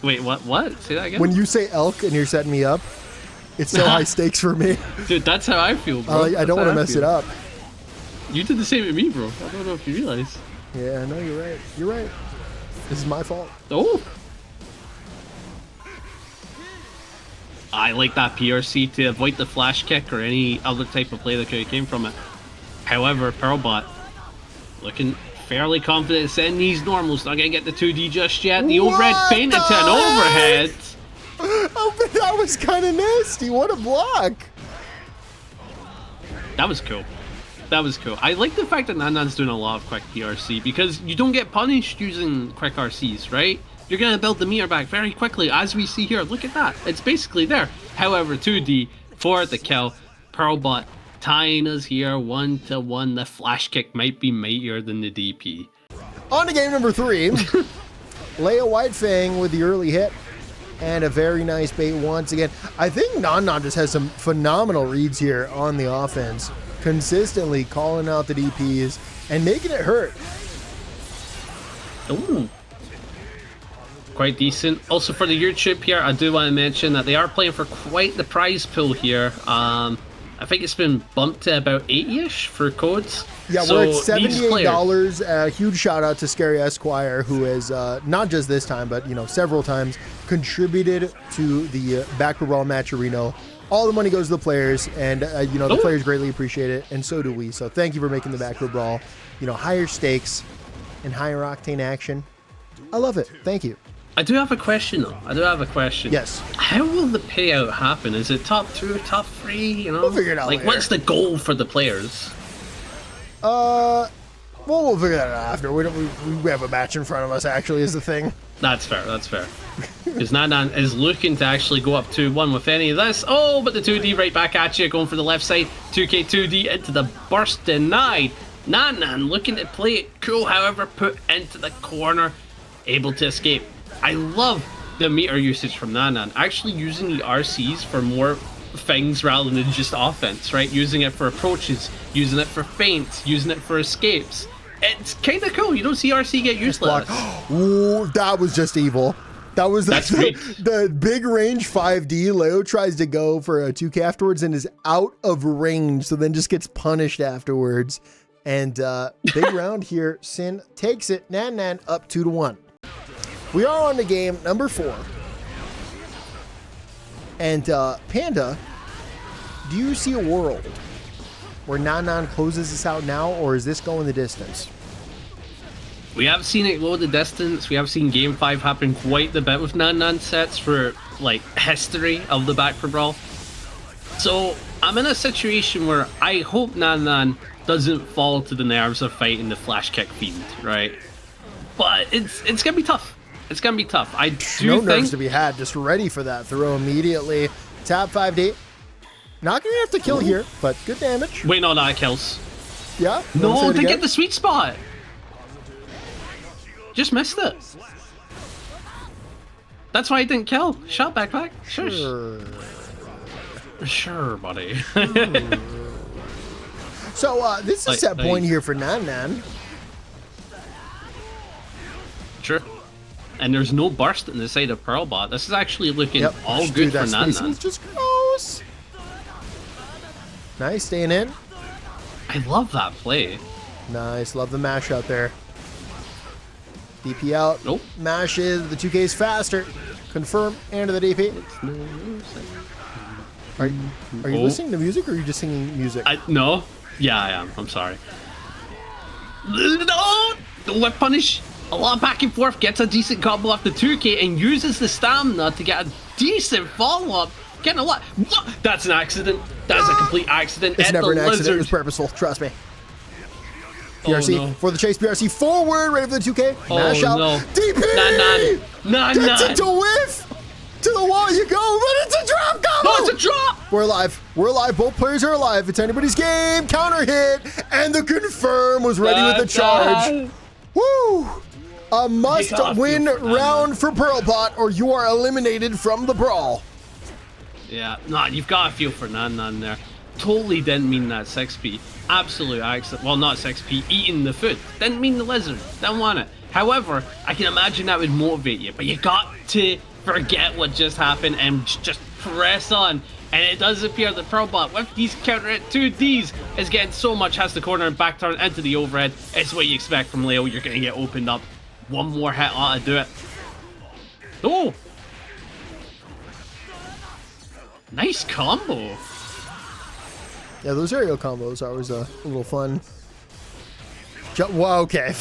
Wait, what? What? Say that again? When you say elk and you're setting me up, it's so high stakes for me. Dude, that's how I feel, bro. I don't want to mess it up. You did the same with me, bro. I don't know if you realize. Yeah, no, you're right. You're right. This is my fault. Oh. I like that PRC to avoid the flash kick or any other type of play that could have came from it. However, Pearlbot looking fairly confident setting these normals. Not gonna get the 2D just yet. The overhead What painted the to an overhead. Oh, but that was kind of nasty. What a block. That was cool. That was cool. I like the fact that NanNan's doing a lot of quick PRC because you don't get punished using quick RCs, right? You're going to build the meter back very quickly, as we see here. Look at that. It's basically there. However, 2D for the kill. Pearlbot tying us here 1-1. The flash kick might be mightier than the DP. On to game number 3. Leia White Fang with the early hit. And a very nice bait once again. I think NanNan just has some phenomenal reads here on the offense. Consistently calling out the DPs and making it hurt. Ooh. Quite decent. Also for the YouTube here, I do want to mention that they are playing for quite the prize pool here. I think it's been bumped to about 80-ish for codes. Yeah, so we're at $78. Huge shout out to Scary Esquire, who has not just this time, but several times contributed to the baccpaBrawl match arena. All the money goes to the players, and the players greatly appreciate it, and so do we. So thank you for making the baccpaBrawl, higher stakes and higher octane action. I love it. Thank you. I do have a question though. I do have a question. Yes. How will the payout happen? Is it top 2, top 3? We'll figure it out later. What's the goal for the players? Well, we'll figure that out after. We have a match in front of us. Actually, is the thing. That's fair. That's fair. Because NanNan is looking to actually go up 2-1 with any of this. Oh, but the 2D right back at you, going for the left side. 2K 2D into the burst, denied. NanNan looking to play it cool, however, put into the corner, able to escape. I love the meter usage from NanNan, actually using the RCs for more things rather than just offense, right? Using it for approaches, using it for feints, using it for escapes. It's kind of cool. You don't see RC get useless. Ooh, that was just evil. That was the big range 5D. Leo tries to go for a 2K afterwards and is out of range, so then just gets punished afterwards. And big round here. Sin takes it. NanNan up 2-1. We are on to game number 4. And Panda, do you see a world where NanNan closes this out now, or is this going the distance? We have seen it go the distance. We have seen game 5 happen quite a bit with NanNan sets for history of the baccpaBrawl. So I'm in a situation where I hope NanNan doesn't fall to the nerves of fighting the flash kick fiend, right? But it's gonna be tough. It's gonna be tough. I do no think nerves to be had. Just ready for that throw immediately. Tap 5D. Not gonna have to kill here, but good damage. Wait, no, that kills. Yeah. No, they get the sweet spot. Just missed it. That's why I didn't kill. Shot backpack. Sure, buddy. So this is a set point here for NanNan. Sure. And there's no burst in the side of Pearlbot. This is actually looking all good for NanNan. It's just gross. Nice, staying in. I love that play. Nice, love the mash out there. DP out. Nope. Mash is, the 2K's faster. Confirm, and the DP. Are you listening to music, or are you just singing music? No. Yeah, I am. I'm sorry. No! The whip punish. A lot back and forth, gets a decent combo off the 2K and uses the stamina to get a decent follow-up. Getting a lot. What? That's an accident. That's a complete accident. It's never an accident. It was purposeful. Trust me. PRC for the chase. PRC forward, ready for the 2K. Mash out. No. DP! NanNan. Gets it to whiff! To the wall you go, but it's a drop combo! Oh, it's a drop! We're alive. We're alive. Both players are alive. It's anybody's game. Counter hit. And the confirm was ready with the charge. Woo! A must-win round for Pearlbot, or you are eliminated from the brawl. Yeah, no, you've got a feel for NanNan there. Totally didn't mean that 6P. Absolute accident. Well, not 6P, eating the food. Didn't mean the lizard. Didn't want it. However, I can imagine that would motivate you, but you got to forget what just happened and just press on. And it does appear that Pearlbot, with these counter hit 2Ds, is getting so much, has the corner and back turn into the overhead. It's what you expect from Leo. You're going to get opened up. One more hit ought to do it. Oh! Nice combo. Yeah, those aerial combos are always a little fun. Wow, okay.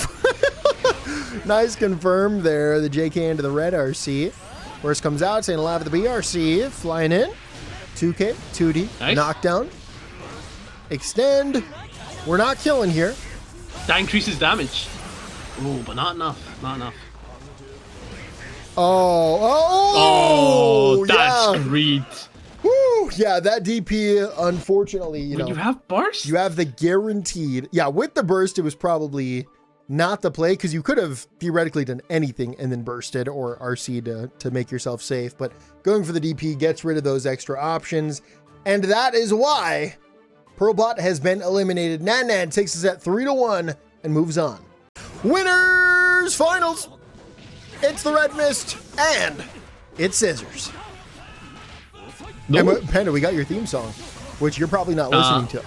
Nice confirm there. The JK into the red RC. First comes out, saying Nhelv the BRC, flying in. 2K, 2D, nice. Knockdown. Extend. We're not killing here. That increases damage. Oh, but not enough. Not enough. Oh, that's yeah. great. Woo, yeah, that DP, unfortunately, you have burst? You have the guaranteed. Yeah, with the burst, it was probably not the play because you could have theoretically done anything and then bursted or RC to make yourself safe. But going for the DP gets rid of those extra options. And that is why Pearlbot has been eliminated. NanNan takes us at 3-1 and moves on. Winners finals. It's the Red Mist and it's Scissors. Nope. And Panda, we got your theme song, which you're probably not listening to.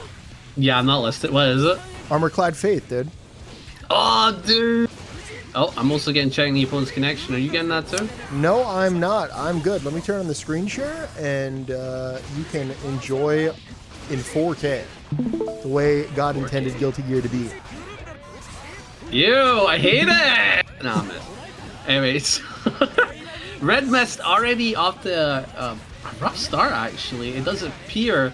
Yeah, I'm not listening. What is it? Armor-clad Faith, dude. Oh, dude. Oh, I'm also getting checking the opponent's connection. Are you getting that too? No, I'm not. I'm good. Let me turn on the screen share, and you can enjoy in 4K the way God intended Guilty Gear to be. Ew, I hate it! Nah, man. Anyways. Red Mist already off the a rough start, actually. It does appear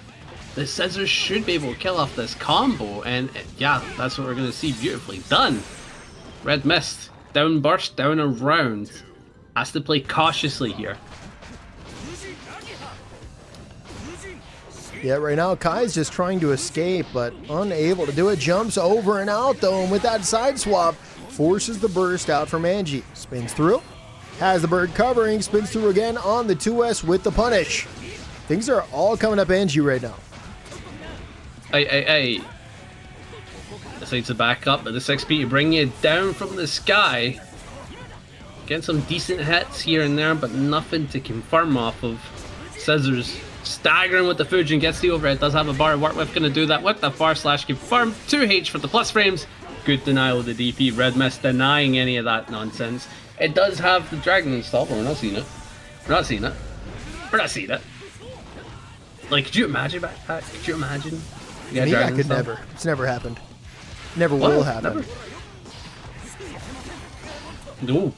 the Scissors should be able to kill off this combo, and yeah, that's what we're going to see beautifully done. Red Mist, down burst, down around. Has to play cautiously here. Yeah, right now Kai's just trying to escape, but unable to do it. Jumps over and out, though, and with that side swap, forces the burst out from Anji. Spins through, has the bird covering, spins through again on the 2S with the punish. Things are all coming up Anji right now. Hey. Decides to back up at the 6p to bring you down from the sky. Getting some decent hits here and there, but nothing to confirm off of. Scissors staggering with the Fujin, gets the overhead, does have a bar to work with, gonna do that with the far slash confirm. 2H for the plus frames. Good denial of the DP. Red Mist denying any of that nonsense. It does have the dragon installed, but we're not seeing it. We're not seeing it. We're not seeing it. Like, could you imagine backpack? Could you imagine? Yeah, I could never. It's never happened. Never will happen. No.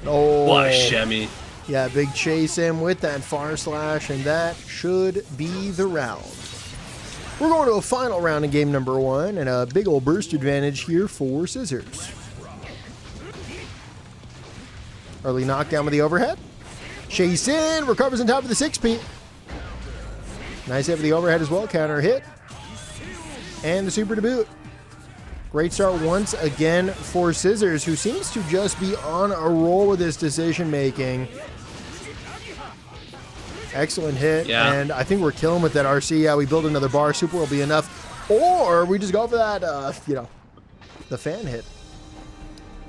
Oh, what a shimmy. Yeah, big chase in with that far slash, and that should be the round. We're going to a final round in game number 1, and a big old burst advantage here for Scissors. Early knockdown with the overhead. Chase in, recovers on top of the 6p. Nice hit with the overhead as well, counter hit. And the super to boot. Great start once again for Scissors, who seems to just be on a roll with his decision making. Excellent hit, yeah. And I think we're killing with that RC. Yeah, we build another bar, super will be enough. Or we just go for that, the fan hit.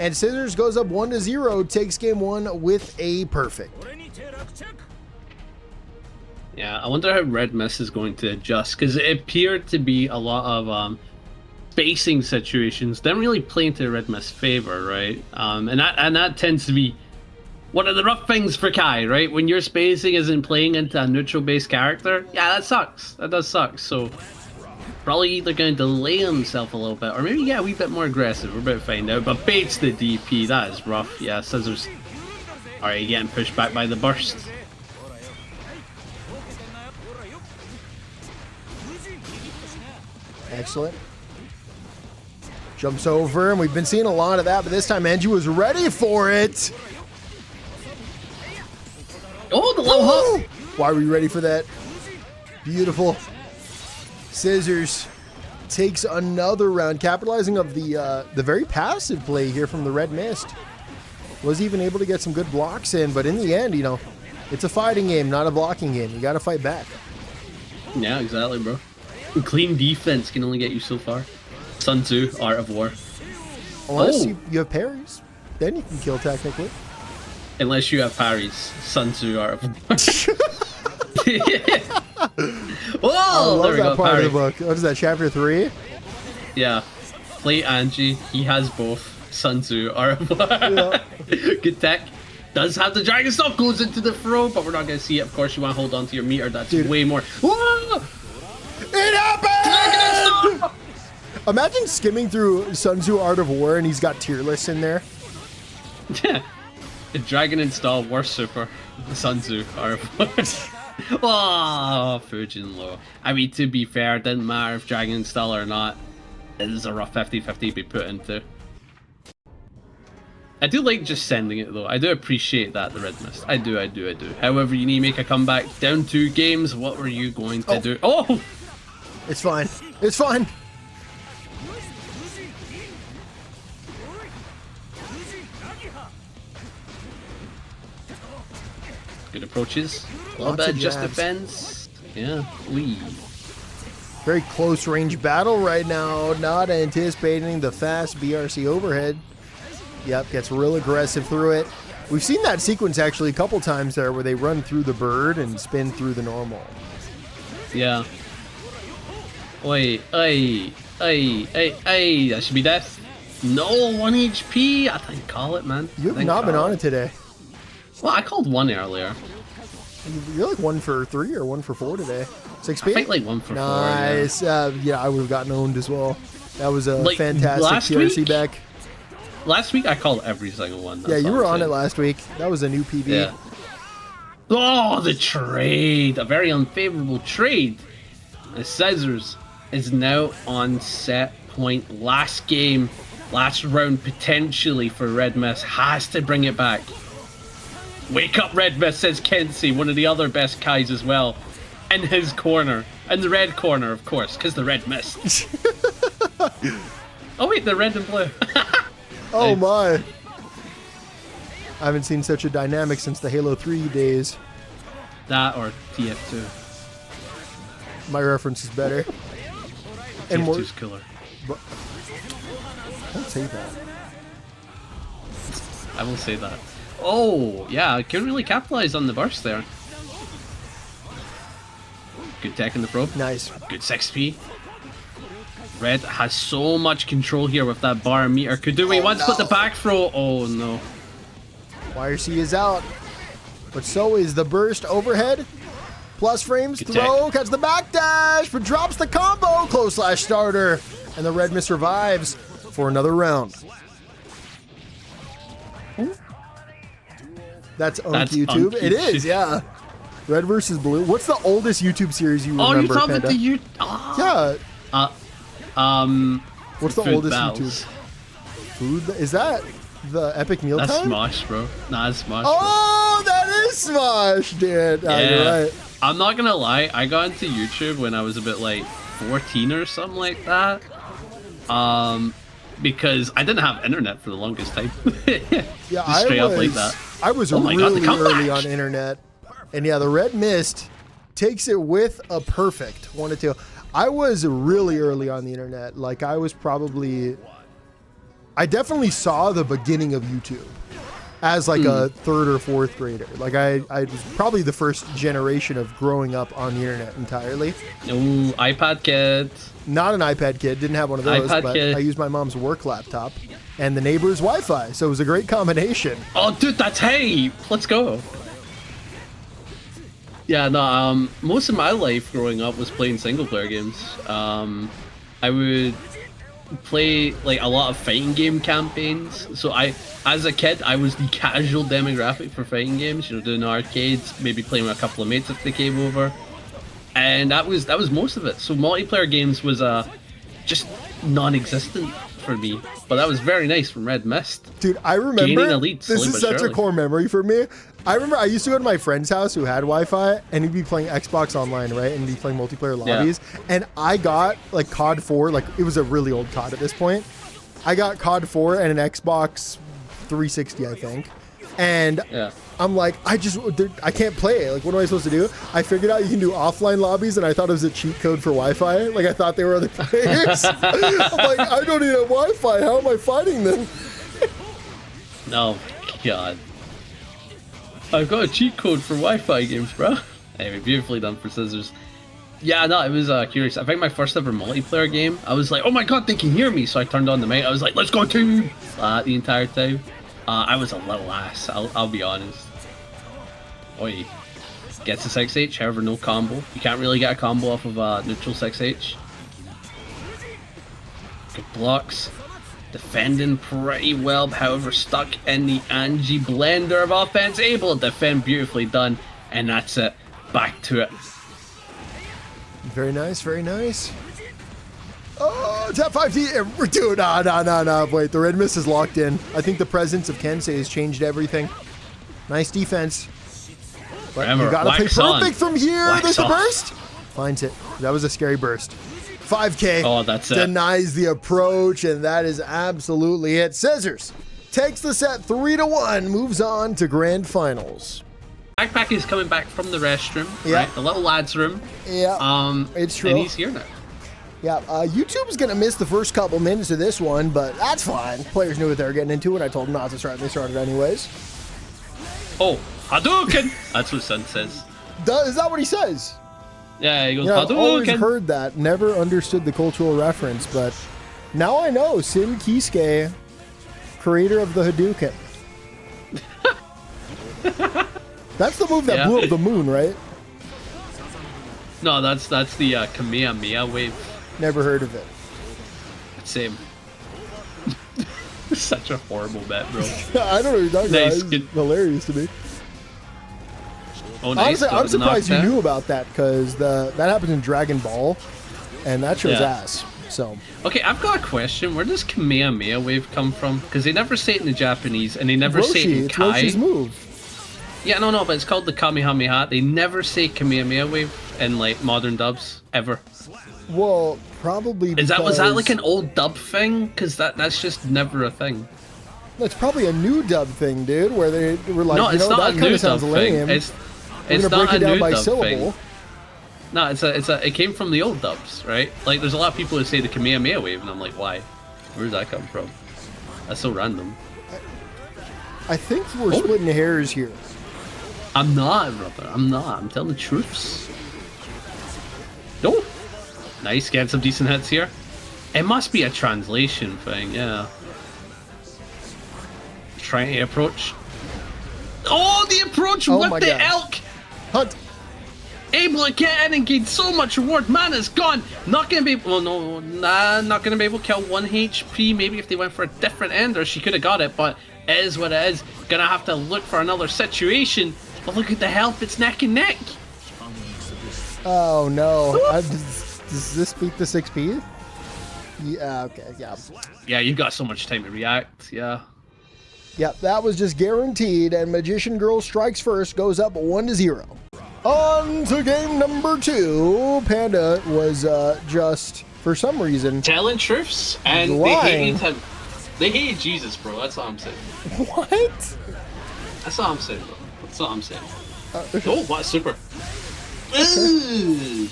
And Scissors goes up 1-0, takes game 1 with a perfect. Yeah, I wonder how Red Mist is going to adjust, because it appeared to be a lot of spacing situations didn't really play into Red Mist's favor, right? And that tends to be one of the rough things for Kai, right? When your spacing isn't playing into a neutral-based character, yeah, that sucks. That does suck. So probably either going to delay himself a little bit, or maybe get a wee bit more aggressive. We're about to find out. But baits the DP. That is rough. Yeah, Scissors already getting pushed back by the burst. Excellent. Jumps over, and we've been seeing a lot of that, but this time Anji was ready for it. Oh, the low hook. Why were you ready for that? Beautiful. Scissors takes another round, capitalizing of the very passive play here from the Red Mist. Was even able to get some good blocks in, but in the end, it's a fighting game, not a blocking game. You got to fight back. Yeah, exactly, bro. Clean defense can only get you so far. Sun Tzu, Art of War. Unless you have parries, then you can kill technically. Unless you have parries. Sun Tzu, Art of War. Oh, there we go. That part Parry. of the book. What is that, chapter 3? Yeah. Play Anji. He has both. Sun Tzu, Art of War. Yeah. Good tech. Does have the dragon stop, goes into the throw, but we're not going to see it. Of course, you want to hold on to your meter. That's way more. Whoa! It happened! Imagine skimming through Sun Tzu Art of War and he's got tier lists in there. Yeah. The Dragon install, worst super. Sun Tzu, horrible. Oh, Fujin low. I mean, to be fair, it didn't matter if Dragon install or not. It is a rough 50-50 to be put into. I do like just sending it though. I do appreciate that, the Red Mist. I do. However, you need to make a comeback down 2 games. What were you going to do? Oh! It's fine. It's fine. Good approaches. A little bit of just defense. Yeah. Wee. Very close range battle right now. Not anticipating the fast BRC overhead. Yep, gets real aggressive through it. We've seen that sequence actually a couple times there where they run through the bird and spin through the normal. Yeah. Oi, that should be death. No, 1 HP. I didn't call it, man. You have not been on it today. Well, I called 1 earlier. You're like 1 for 3 or 1 for 4 today. 6 I think like 1 for 4. Nice. Yeah, I would have gotten owned as well. That was a like fantastic PRC back. Last week I called every single one. Yeah, you were on it last week. That was a new PB. Yeah. Oh, the trade. A very unfavorable trade. The Scissors is now on set point. Last game, last round potentially for Red Mist. Has to bring it back. Wake up, Red Mist, says Kensei, one of the other best Kais as well. In his corner. In the red corner, of course, because the Red Mist. Oh wait, they're red and blue. Oh my. I haven't seen such a dynamic since the Halo 3 days. That or TF2. My reference is better. And TF2's killer. Don't say that. I will say that. Oh, yeah, I couldn't really capitalize on the burst there. Good tech in the probe. Nice. Good 6P. Red has so much control here with that bar meter. Kudui wants to put the back throw. Oh no. YRC is out. But so is the burst overhead. Plus frames, Good throw, tech. catch the backdash, but drops the combo. Close slash starter. And the Red Mist survives for another round. That's YouTube. It is, yeah. Red versus blue. What's the oldest YouTube series you remember? Oh, you talking Panda? to you? Oh. Yeah. What's the oldest battles. YouTube? Food? Is that the epic meal That's time? Smosh, bro. Nah, that's Smosh. Oh, that is Smosh, dude. Oh, yeah. You're right. I'm not gonna lie. I got into YouTube when I was a bit like 14 or something like that. Because I didn't have internet for the longest time. Yeah, Just straight up like that. I was Oh my really God, the early comeback. on internet. And yeah, the Red Mist takes it with a perfect 1-2. I was really early on the internet. Like I definitely saw the beginning of YouTube as like a 3rd or 4th grader. Like I was probably the first generation of growing up on the internet entirely. Ooh, iPad kid. Not an iPad kid, didn't have one of those, iPad but kid. I used my mom's work laptop and the neighbor's Wi-Fi, so it was a great combination. Oh, dude, that's hey. Let's go. Yeah, no. Most of my life growing up was playing single player games. I would play like a lot of fighting game campaigns. So as a kid, I was the casual demographic for fighting games. You know, doing arcades, maybe playing with a couple of mates if they came over, and that was most of it. So multiplayer games was just non-existent for me. But that was very nice from Red Mist. Dude, I remember, Gaining elite this slowly is but such a surely. core memory for me. I remember I used to go to my friend's house who had Wi-Fi, and he'd be playing Xbox Online, right? And he'd be playing multiplayer lobbies. And I got like COD 4, like it was a really old COD at this point. I got COD 4 and an Xbox 360, I think. And I'm like, I can't play it. Like, what am I supposed to do? I figured out you can do offline lobbies, and I thought it was a cheat code for Wi-Fi. Like, I thought they were other players. I'm like, I don't even have Wi-Fi. How am I fighting them? Oh, God. I've got a cheat code for Wi-Fi games, bro. Anyway, beautifully done for Scissors. Yeah, no, it was curious. I think my first ever multiplayer game, I was like, oh my God, they can hear me. So I turned on the mic. I was like, let's go team. The entire time. I was a little ass, I'll be honest. Oi. Gets a 6H, however, no combo. You can't really get a combo off of neutral 6H. Good blocks. defending pretty well, however stuck in the Anji blender of offense, able to defend, beautifully done, and that's it. Back to it. Very nice, very nice. Oh, tap 5D. Dude, no. Wait, the red mist is locked in. I think the presence of Kensei has changed everything. Nice defense. But Remember, you gotta play wax perfect on. from here. Wax There's a off. burst. Finds it. That was a scary burst. 5K. Oh, that's it. Denies the approach, and that is absolutely it. Scissors takes the set 3-1, moves on to grand finals. Backpack is coming back from the restroom, Yeah. right? The little lad's room. Yeah, it's true. And he's here now. Yeah, YouTube's gonna miss the first couple minutes of this one, but that's fine. Players knew what they were getting into, and I told them not to start. They started anyways. Oh, Hadouken! That's what Sun says. Is that what he says? Yeah, he goes, Yeah, I've always Hadouken! heard that. Never understood the cultural reference, but now I know. Sim Kiske, creator of the Hadouken. That's the move that blew up the moon, right? No, that's the Kamehameha wave. Never heard of it. Same. Such a horrible bet, bro. I don't know what you're talking Nice, about. good. It's hilarious to me. Oh, nice. Honestly, I'm Got surprised you knocked knew out. about that because that happened in Dragon Ball, and that shows Yeah. ass. So Okay, I've got a question. Where does Kamehameha wave come from? Because they never say it in the Japanese, and they never say it Roshi, in it's Kai. Roshi's move. Yeah, no, but it's called the Kamehameha. They never say Kamehameha wave in like modern dubs ever. Well, probably because Was that like an old dub thing? Because that's just never a thing. It's probably a new dub thing, dude. Where they were like, No, you it's know, not that a kind new of sounds dub lame. thing. It's gonna not break it a down new by dub syllable. thing. No, it came from the old dubs, right? Like, there's a lot of people who say the Kamehameha wave, and I'm like, why? Where does that come from? That's so random. I think we're splitting hairs here. I'm not, brother. I'm not. I'm telling the truths. No. Nice, getting some decent hits here. It must be a translation thing, yeah. Trying to approach. Oh, the approach Oh with my the God. elk! Hunt. Able to get in and gain so much reward. Mana's gone. Not gonna be able. Well, no, nah, not gonna be able to kill 1 HP. Maybe if they went for a different ender, she could have got it. But it is what it is. Gonna have to look for another situation. But look at the health. It's neck and neck. Oh no! Does this beat the 6P? Yeah. Okay. Yeah. Yeah, you've got so much time to react. Yeah. Yep. That was just guaranteed. And Magician Girl strikes first. Goes up 1-0. On to game number 2. Panda was just, for some reason, Telling truths, and lying. they hated him. They hated Jesus, bro. That's all I'm saying. What? That's all I'm saying, bro. That's all I'm saying. Oh, what a super. Ooh.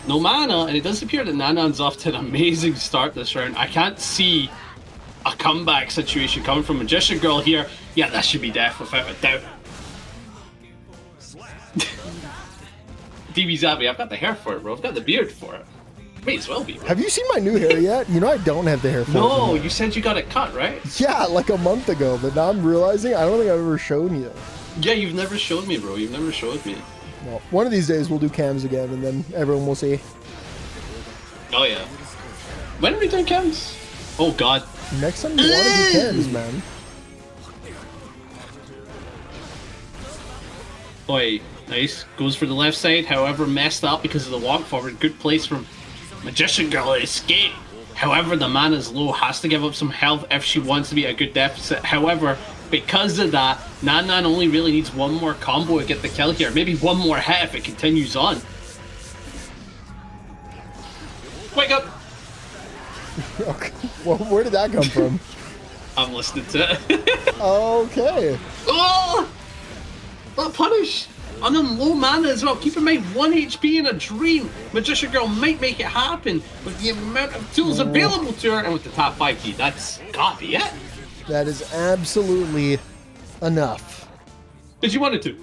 No mana, and it does appear that NanNan's off to an amazing start this round. I can't see a comeback situation coming from Magician Girl here. Yeah, that should be death without a doubt. DB Zabby, I've got the hair for it, bro. I've got the beard for it. May as well be, bro. Have you seen my new hair yet? You know I don't have the hair for No, it. you said you got it cut, right? Yeah, like a month ago, but now I'm realizing I don't think I've ever shown you. Yeah, you've never showed me, bro. You've never showed me. Well, one of these days we'll do cams again, and then everyone will see. Oh, yeah. When are we doing cams? Oh, God. Next time you want to do cams, man. Oi, nice. Goes for the left side, however, messed up because of the walk forward. Good place from Magician Girl to escape. However, the mana's low, has to give up some health if she wants to be at a good deficit. However, because of that, NanNan only really needs one more combo to get the kill here. Maybe one more hit if it continues on. Wake up! Okay. Well, where did that come from? I'm listening to it. Okay. Oh! That punish! On them low mana as well. Keep in mind, 1 HP in a dream. Magician Girl might make it happen with the amount of tools available to her, and with the top 5G, that's gotta be it. That is absolutely enough. Did you want it to?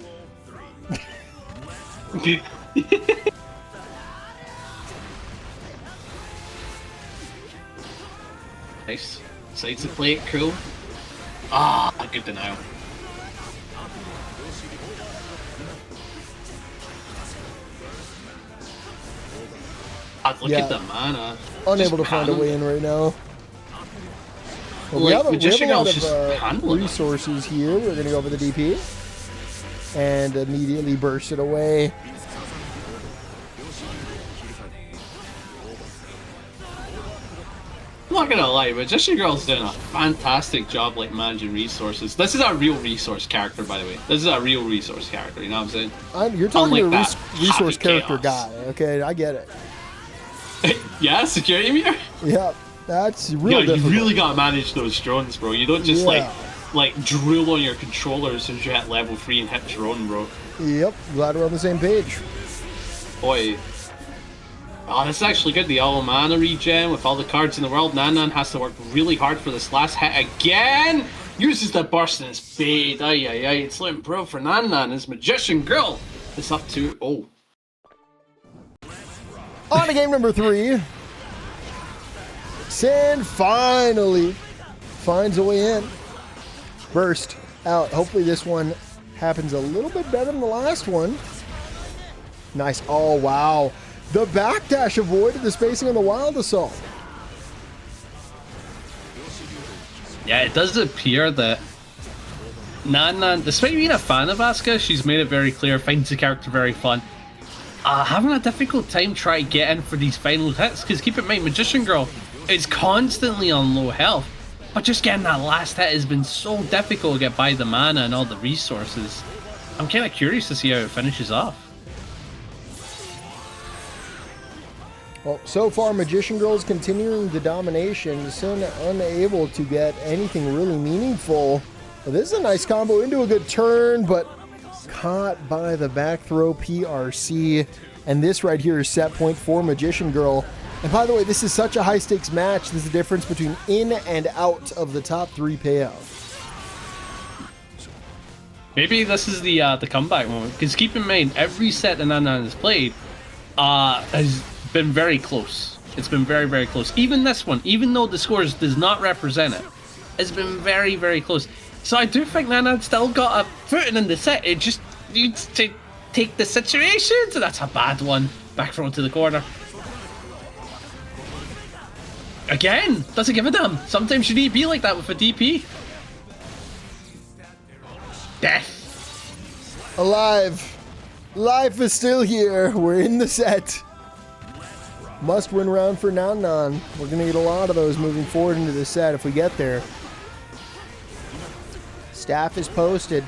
Nice. Sides to play it, cool. Ah, good denial. Look Yeah. at the mana. Unable Just to find a pound. way in right now. we have a lot just of handling it. resources here. We're going to go for the DP and immediately burst it away. I'm not gonna lie, Magician Girl's doing a fantastic job like managing resources. This is a real resource character, by the way. This is a real resource character, you know what I'm saying? You're talking to a Unlike resource happy character chaos. guy, okay? I get it. Yeah, security meter? Yeah, that's real difficult. You really gotta manage those drones, bro. You don't just like drill on your controller as soon as you hit level 3 and hit drone, bro. Yep, glad we're on the same page. Boy. Oh, this is actually good. The all mana regen with all the cards in the world. NanNan has to work really hard for this last hit again. Uses the burst in his fade. Ay, ay, ay. It's looking pro for NanNan. His Magician Girl is up to... Oh. On to game number 3. Sin finally finds a way in. Burst out. Hopefully this one happens a little bit better than the last one. Nice. Oh, wow. The backdash avoided the spacing on the Wild Assault. Yeah, it does appear that NanNan, despite being a fan of Asuka, she's made it very clear, finds the character very fun. Having a difficult time trying to get in for these final hits, because keep in mind, Magician Girl is constantly on low health, but just getting that last hit has been so difficult to get by the mana and all the resources. I'm kind of curious to see how it finishes off. Well, so far, Magician Girl is continuing the domination. Sin unable to get anything really meaningful. Well, this is a nice combo into a good turn, but caught by the back throw PRC. And this right here is set point for Magician Girl. And by the way, this is such a high stakes match. This is the difference between in and out of the top 3 payout. Maybe this is the comeback moment, because keep in mind, every set that NanNan has played has been very close. It's been very, very close. Even this one, even though the scores does not represent it, it's been very, very close. So I do think NanNan still got a footing in the set. It just needs to take the situation. So that's a bad one. Back throw to the corner. Again, doesn't give a damn. Sometimes you need to be like that with a DP. Death. Alive. Life is still here. We're in the set. Must-win round for NanNan. We're going to get a lot of those moving forward into the set if we get there. Staff is posted.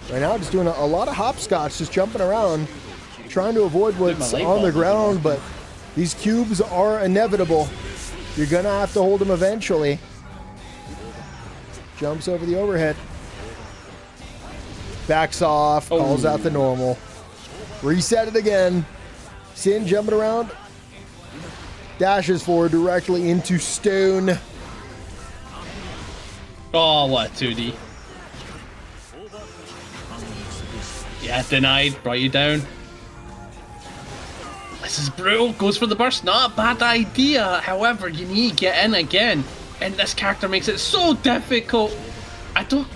Right now, just doing a lot of hopscotch, just jumping around, trying to avoid what's on the ground, but these cubes are inevitable. You're going to have to hold them eventually. Jumps over the overhead. Backs off, calls out the normal. Reset it again. Sin jumping around. Dashes forward directly into stone. Oh, what, 2D? Yeah, denied. Brought you down. This is brutal. Goes for the burst. Not a bad idea. However, you need to get in again. And this character makes it so difficult. I don't...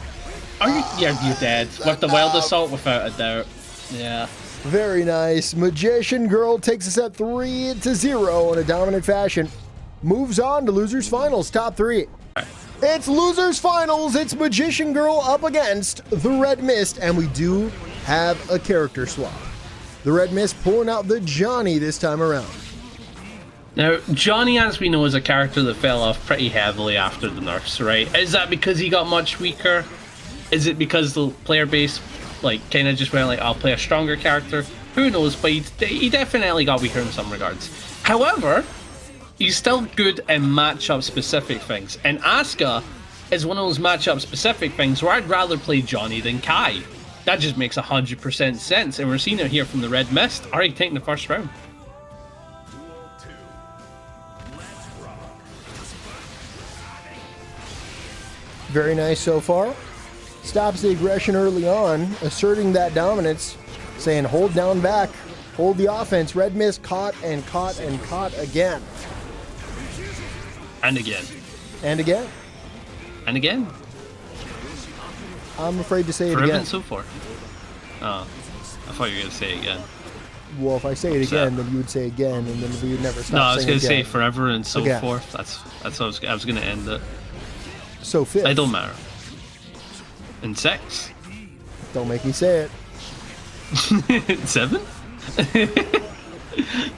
Are you... Yeah, you're dead. With the Wild Assault, without a doubt. Yeah. Very nice. Magician Girl takes us at 3-0 in a dominant fashion. Moves on to Losers Finals, top 3. It's Losers Finals. It's Magician Girl up against the Red Mist, and we do have a character swap. The Red Mist pulling out the Johnny this time around. Now, Johnny, as we know, is a character that fell off pretty heavily after the nerfs, right? Is that because he got much weaker? Is it because the player base, like, kind of just went like, I'll play a stronger character? Who knows, but he definitely got weaker in some regards. However, he's still good in matchup-specific things. And Asuka is one of those matchup-specific things where I'd rather play Johnny than Kai. That just makes 100% sense, and we're seeing it here from the Red Mist, already taking the first round. Very nice so far. Stops the aggression early on, asserting that dominance, saying hold down back, hold the offense. Red Mist caught and caught and caught again. And again. And again. And again. I'm afraid to say it Proven again. so far. Oh, I thought you were going to say it again. Well, if I say it again, then you would say again, and then we would never stop. No, I was saying gonna say again. forever and so Again. forth. That's what I was gonna end it. So fifth. It don't matter. And 6. Don't make me say it. 7.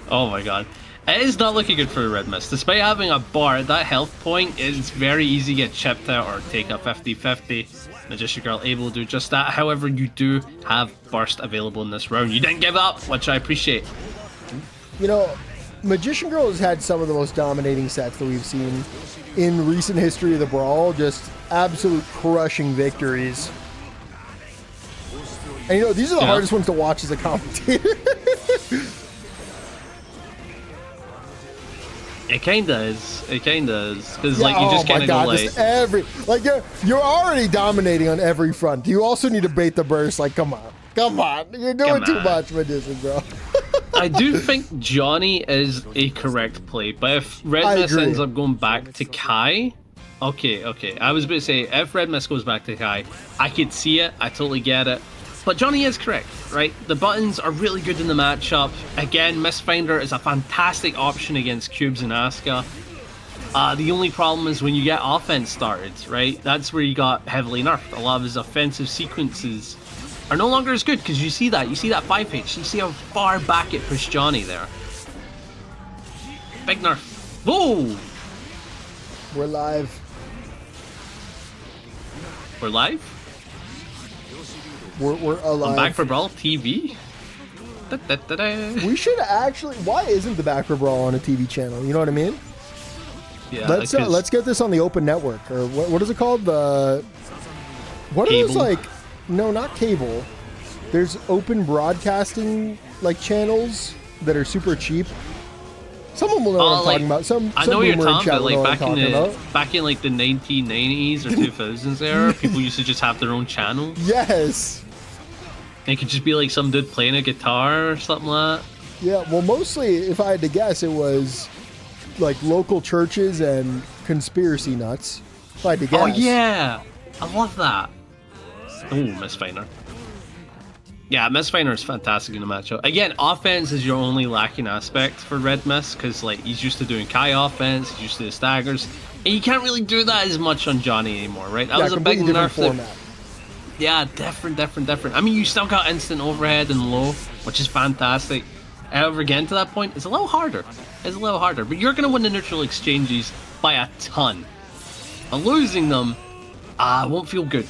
Oh my god. It is not looking good for the Red Mist. Despite having a bar at that health point, it's very easy to get chipped out or take a 50-50. Magician Girl able to do just that. However, you do have Burst available in this round. You didn't give up, which I appreciate. You know, Magician Girl has had some of the most dominating sets that we've seen in recent history of the Brawl. Just absolute crushing victories. And you know, these are the hardest ones to watch as a commentator. It kinda is. It kinda is. Because like you just oh my kinda God, go like just every you're already dominating on every front. You also need to bait the burst. Like, come on, you're doing too much, Magician Girl. I do think Johnny is a correct play, but if Red Mist ends up going back to Kai, okay. I was about to say, if Red Mist goes back to Kai, I could see it, I totally get it. But Johnny is correct, right? The buttons are really good in the matchup. Again, Mistfinder is a fantastic option against Cubes and Asuka. The only problem is when you get offense started, right? That's where you got heavily nerfed. A lot of his offensive sequences are no longer as good because you see that 5H. You see how far back it pushed Johnny there. Big nerf. Whoa! We're live. We're live? We're alive. On baccpaBrawl TV? We should actually. Why isn't the baccpaBrawl on a TV channel? You know what I mean? Yeah. Let's get this on the open network, or what is it called? What are those like? No, not cable. There's open broadcasting like channels that are super cheap. Someone will know what I'm talking about. I know what you're talking about. Like about. back in like the 1990s or 2000s era, people used to just have their own channel. Yes. It could just be like some dude playing a guitar or something like that. Yeah, well, mostly, if I had to guess, it was like local churches and conspiracy nuts. If I had to guess. Oh yeah, I love that. Oh, Mistfinder. Yeah, Mistfinder is fantastic in the matchup. Again, offense is your only lacking aspect for Red Mist because like he's used to doing Kai offense, he's used to the staggers, and you can't really do that as much on Johnny anymore, right? That was a big nerf format. Yeah, different. I mean, you still got instant overhead and low, which is fantastic. However, getting to that point, it's a little harder. But you're going to win the neutral exchanges by a ton. And losing them won't feel good.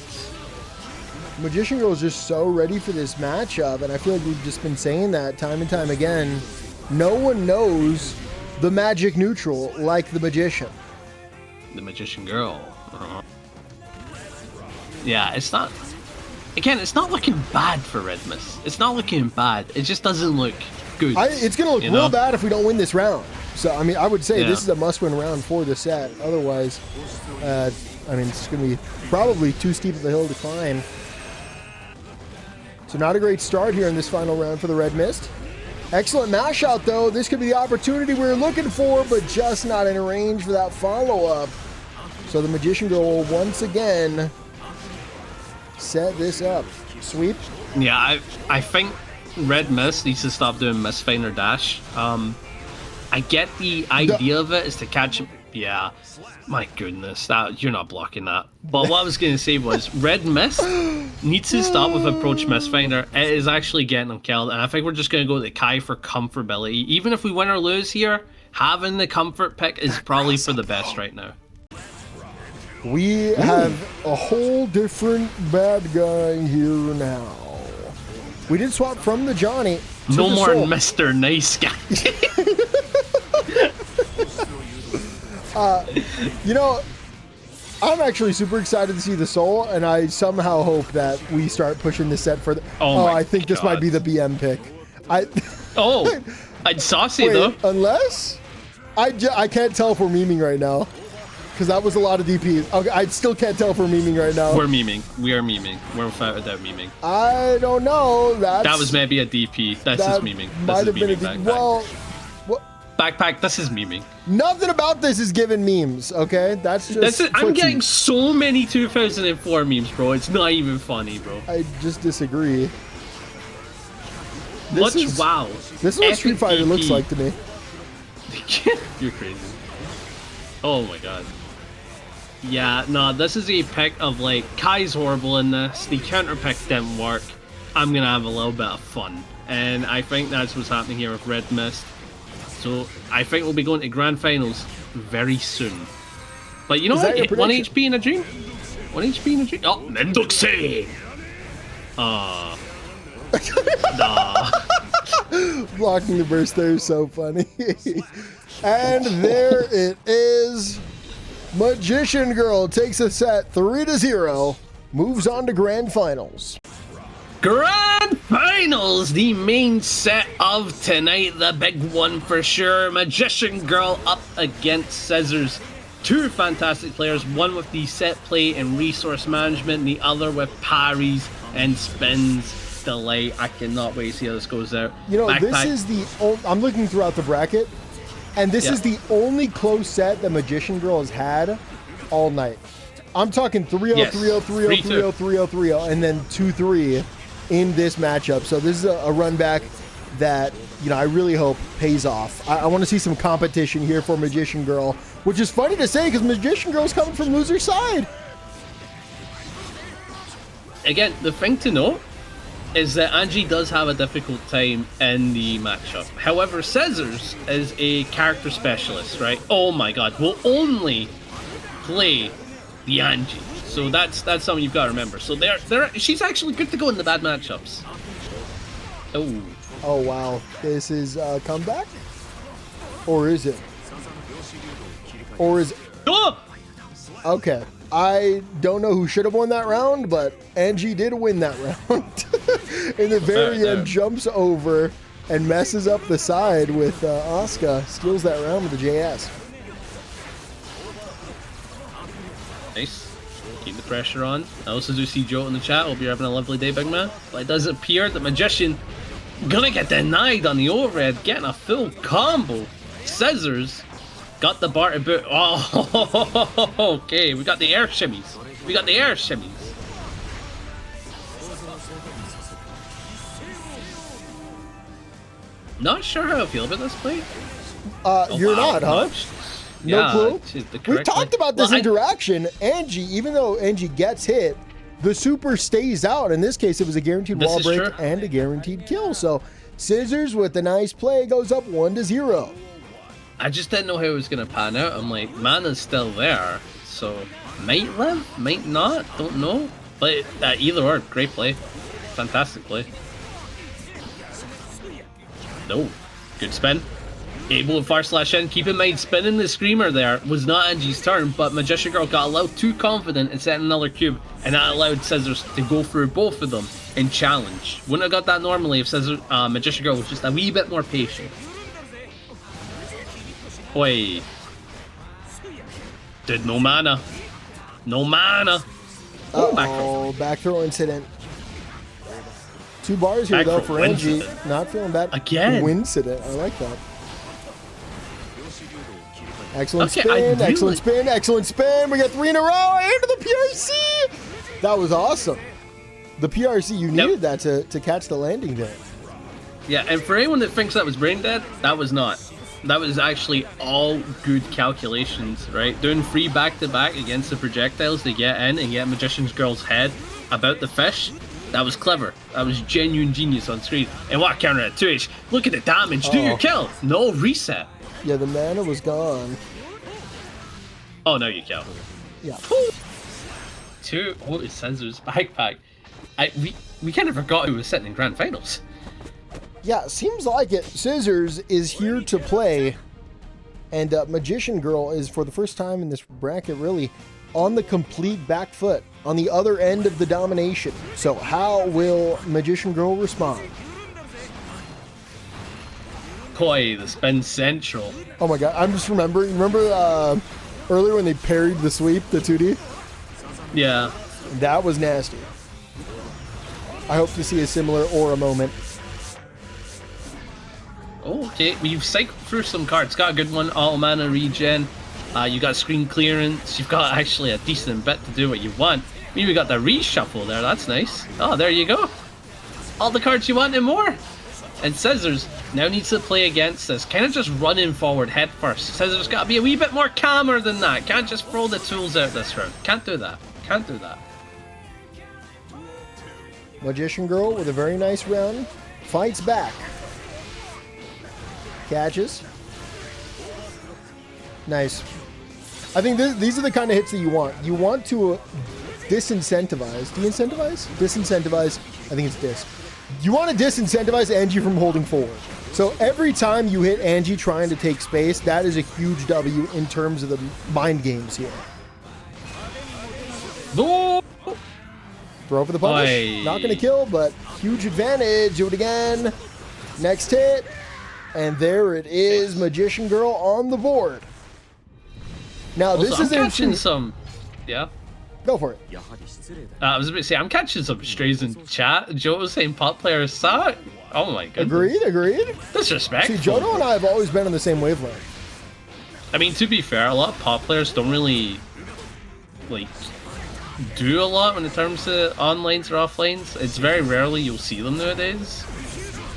Magician Girl is just so ready for this matchup, and I feel like we've just been saying that time and time again. No one knows the magic neutral like the Magician. The Magician Girl. Yeah, it's not... Again, it's not looking bad for Red Mist. It's not looking bad. It just doesn't look good. It's going to look real bad if we don't win this round. So, I mean, I would say this is a must-win round for the set. Otherwise, I mean, it's going to be probably too steep of a hill to climb. So not a great start here in this final round for the Red Mist. Excellent mash out, though. This could be the opportunity we were looking for, but just not in range for that follow-up. So the Magician Girl will once again set this up. Sweep. Yeah, I think Red Mist needs to stop doing Mistfinder dash. I get the idea of it is to catch him. Yeah, my goodness, you're not blocking that. But what I was going to say was Red Mist needs to stop with approach Mistfinder. It is actually getting him killed, and I think we're just going to go to Kai for comfortability. Even if we win or lose here, having the comfort pick is probably for the best right now. We have a whole different bad guy here now. We did swap from the Johnny to no the more Soul. Mr. Nice Guy. You know, I'm actually super excited to see the Soul, and I somehow hope that we start pushing this set further. I think this might be the BM pick. I'd saucy though. Unless I can't tell if we're memeing right now, because that was a lot of DPs. Okay, I still can't tell if we're memeing right now. We're memeing. We are memeing. We're without a doubt memeing. I don't know. That was maybe a DP. That's just memeing. Might have been a DP. Well, baccpack, this is memeing. Nothing about this is giving memes, okay? That's just I'm getting so many 2004 memes, bro. It's not even funny, bro. I just disagree. Wow. This is what Street Fighter looks like to me. You're crazy. Oh my god. Yeah, no, this is a pick of like, Kai's horrible in this, the counter pick didn't work, I'm gonna have a little bit of fun. And I think that's what's happening here with Red Mist. So I think we'll be going to Grand Finals very soon. But you know what? 1 HP in a dream? 1 HP in a dream? Oh, Mendoxe! Nah. Blocking the burst there is so funny. And there it is. Magician Girl takes a set 3-0, moves on to Grand Finals. Grand Finals, the main set of tonight, the big one for sure. Magician Girl up against Scissors. Two fantastic players, one with the set play and resource management, the other with parries and spins. Delight. I cannot wait to see how this goes out. You know, this is the I'm looking throughout the bracket, and this is the only close set that Magician Girl has had all night. I'm talking 3-0, 3-0, 3-0, 3-0, 3-0, 3-0, and then 2-3 in this matchup. So this is a run back that, you know, I really hope pays off. I want to see some competition here for Magician Girl, which is funny to say because Magician Girl is coming from loser side. Again, the thing to note is that Anji does have a difficult time in the matchup. However, Scissors is a character specialist, right? Oh my god, will only play the Anji. So that's something you've got to remember. So she's actually good to go in the bad matchups. Oh. Oh wow, this is a comeback? Or is it? Or is it? Oh! Okay. I don't know who should have won that round, but Anji did win that round. In the very end, jumps over and messes up the side with Asuka. Steals that round with the JS. Nice. Keep the pressure on. I also do see Joe in the chat. Hope you're having a lovely day, big man. But it does appear that Magician gonna get denied on the overhead, getting a full combo. Scissors got the bar to boot. Oh, okay. We got the air shimmies. We got the air shimmies. Not sure how I feel about this play. You're not, huh? No yeah, clue? We talked about this interaction. Anji, even though Anji gets hit, the super stays out. In this case, it was a guaranteed wall break and a guaranteed kill. So Scissors with a nice play goes up 1-0. I just didn't know how it was going to pan out. I'm like, mana's still there. So might live, might not, don't know. But either or, great play. Fantastic play. No, good spin. Able to /in. Keep in mind, spinning the Screamer there was not Anji's turn, but Magician Girl got allowed too confident and set another cube, and that allowed Scissors to go through both of them and challenge. Wouldn't have got that normally if Magician Girl was just a wee bit more patient. Oi. Dude, no mana. No mana. Oh, back throw incident. 2 bars here, though, for Anji. Not feeling that. Again. Wincident. I like that. Excellent spin, excellent spin, excellent spin. We got 3 in a row into the PRC. That was awesome. The PRC, you needed that to catch the landing there. Yeah, and for anyone that thinks that was brain dead, that was not. That was actually all good calculations, right? Doing 3 back-to-back against the projectiles to get in and get Magician's Girl's head about the fish. That was clever. That was genuine genius on screen. And what counter at 2H? Look at the damage. Do your kill. No reset. Yeah, the mana was gone. Oh, no, you kill. Yeah. 2. Oh, it's Scissors backpack. We kind of forgot who was sitting in Grand Finals. Yeah, seems like it. Scissors is here to play. And Magician Girl is, for the first time in this bracket, really on the complete back foot, on the other end of the domination. So how will Magician Girl respond? Boy, the spin central. Oh my god, I'm just remembering. Remember earlier when they parried the sweep, the 2D? Yeah. That was nasty. I hope to see a similar aura moment. Oh, okay, we've cycled through some cards. Got a good one, all mana regen. You got screen clearance. You've got actually a decent bit to do what you want. Maybe we got the reshuffle there. That's nice. Oh, there you go. All the cards you want and more. And Scissors now needs to play against this, kind of just running forward head first. Scissors got to be a wee bit more calmer than that. Can't just throw the tools out this round. Can't do that. Can't do that. Magician Girl with a very nice round. Fights back. Catches. Nice. I think these are the kind of hits that you want. You want to disincentivize. De-incentivize? Disincentivize. I think it's dis. You want to disincentivize Anji from holding forward. So every time you hit Anji trying to take space, that is a huge W in terms of the mind games here. No! Throw for the punish. Aye. Not going to kill, but huge advantage. Do it again. Next hit. And there it is. Magician Girl on the board. Now, Also, this is I'm catching interesting. some... Yeah? Go for it. I was about to say, I'm catching some strays in chat. Joe was saying pop players suck. Oh my goodness. Agreed. Disrespectful. See, Jodo and I have always been on the same wavelength. I mean, to be fair, a lot of pop players don't really, like, do a lot when it comes to onlines or offlines. It's very rarely you'll see them nowadays.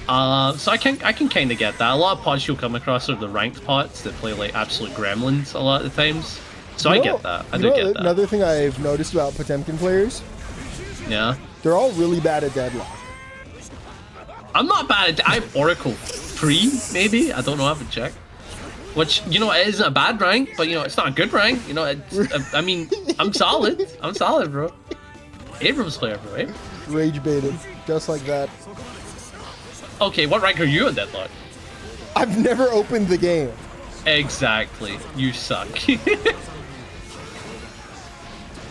So I can kind of get that. A lot of pots you'll come across are the ranked pots that play like absolute gremlins a lot of the times. So I get that. I do get that. Another thing I've noticed about Potemkin players, Yeah. they're all really bad at deadlock. I'm not bad at I have Oracle 3, maybe? I don't know, I haven't checked. Which, you know, it isn't a bad rank, but, you know, it's not a good rank. You know, it's, I mean, I'm solid. I'm solid, bro. Abrams player, bro, eh? Rage baited, just like that. Okay, what rank are you at Deadlock? I've never opened the game. Exactly. You suck.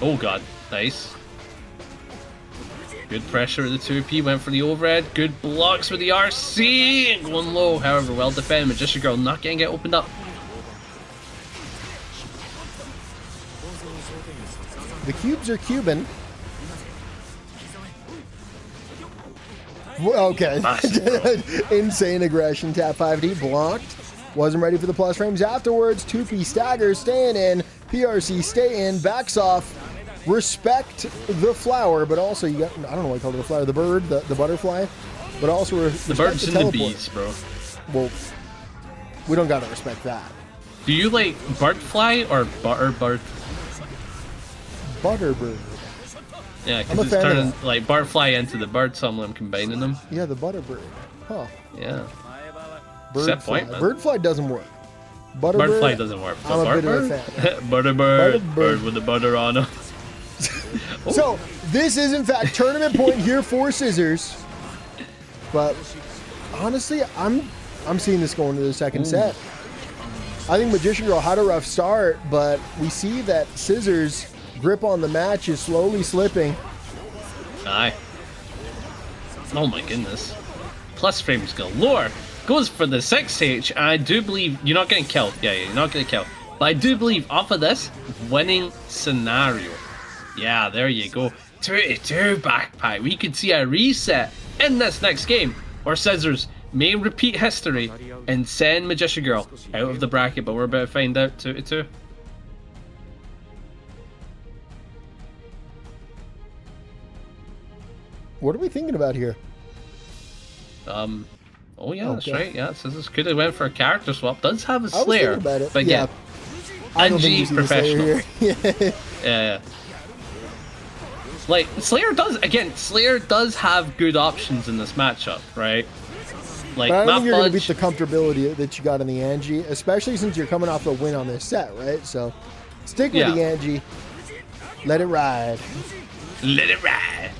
Oh god, nice. Good pressure at the 2P, went for the overhead. Good blocks with the RC, and going low, however, well defended. Magician Girl not getting it opened up. The cubes are Cuban. Okay. Insane aggression. Tap 5D blocked. Wasn't ready for the plus frames afterwards. 2P stagger staying in. PRC stay in. Backs off. Respect the flower, but also you got, I don't know what I call it, the flower, the bird, the butterfly, but also the birds and the bees, bro. Well, we don't gotta respect that. Do you like birdfly or butterbird? Butterbird. Yeah, because it's turning like birdfly into the bird, so I'm combining them. Yeah, the butterbird. Huh. Yeah. Birdfly. Point, man. Birdfly doesn't work. Birdfly doesn't work. I'm a bit of a fan. Butterbird. Bird with the butter on him. So, this is in fact tournament point here for Scissors. But honestly, I'm seeing this going to the second set. I think Magician Girl had a rough start, but we see that Scissors' grip on the match is slowly slipping. Aye. Oh my goodness. Plus frames galore. Goes for the 6H. I do believe you're not getting killed. Yeah, you're not getting killed. But I do believe off of this, winning scenario. Yeah, there you go. 2-2 backpack. We could see a reset in this next game, or Scissors may repeat history and send Magician Girl out of the bracket, but we're about to find out. 2-2. What are we thinking about here? Oh yeah, that's right. Yeah, Scissors could have went for a character swap. Does have a I was Slayer, thinking about it. but yeah, I don't think Anji we see the Slayer professional. here. Yeah. Like, Slayer does have good options in this matchup, right? Like, But I don't think you're going to Budge, beat the comfortability that you got in the Anji, especially since you're coming off a win on this set, right? So stick with the Anji. Let it ride. Let it ride.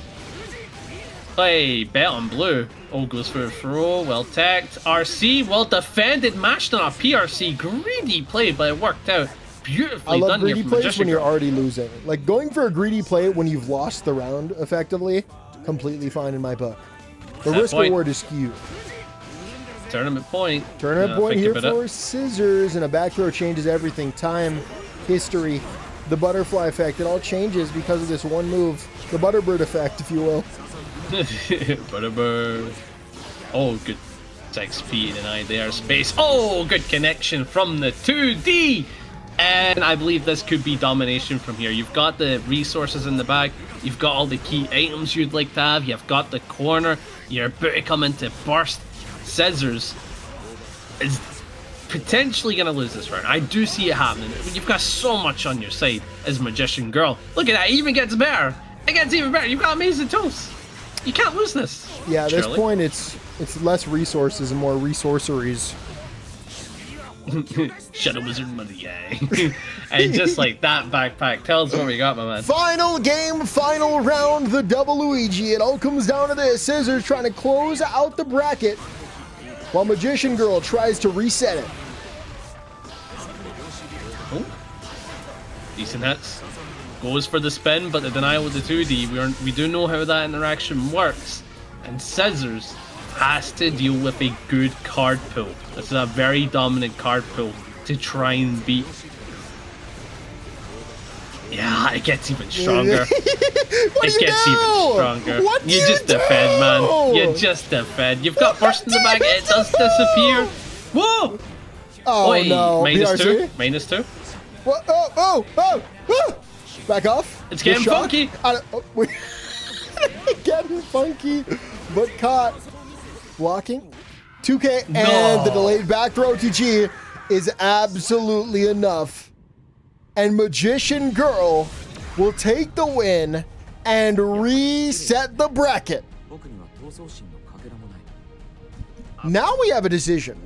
Hey, bet on blue. Oh, goes for a throw. Well tagged. RC, well defended. Mashed on a PRC. Greedy play, but it worked out. Beautifully I love done greedy here from plays Magician when you're Girl. already losing. Like, going for a greedy play when you've lost the round, effectively, completely fine in my book. The risk reward is skewed. Tournament point. Tournament point here for Scissors, and a back throw changes everything. Time, history, the butterfly effect, it all changes because of this one move. The butterbird effect, if you will. Butterbird. Oh, good 6P denied there. Space. Oh, good connection from the 2D. And I believe this could be domination from here. You've got the resources in the back. You've got all the key items you'd like to have. You've got the corner. You're about to come into burst. Scissors is potentially going to lose this round. I do see it happening. You've got so much on your side as Magician Girl. Look at that, it even gets better. It gets even better. You've got amazing tools. You can't lose this. Yeah, at this point, it's less resources and more resourceries. Shadow Wizard money, yay. And just like that, backpack. Tell us what we got, my man. Final game, final round, the double Luigi. It all comes down to this. Scissors trying to close out the bracket while Magician Girl tries to reset it. Oh. Decent hits. Goes for the spin, but the denial with the 2D. We do know how that interaction works. And Scissors has to deal with a good card pull. This is a very dominant card pull to try and beat. Yeah, it gets even stronger. It gets even stronger. You just defend, man. You just defend. You've got burst in the bag. It does disappear. Whoa! Oh, wait, no. -2. -2. What? Oh! Back off. It's getting funky. Getting funky, but caught. Blocking. 2K and the delayed back throw to G is absolutely enough. And Magician Girl will take the win and reset the bracket. Now we have a decision.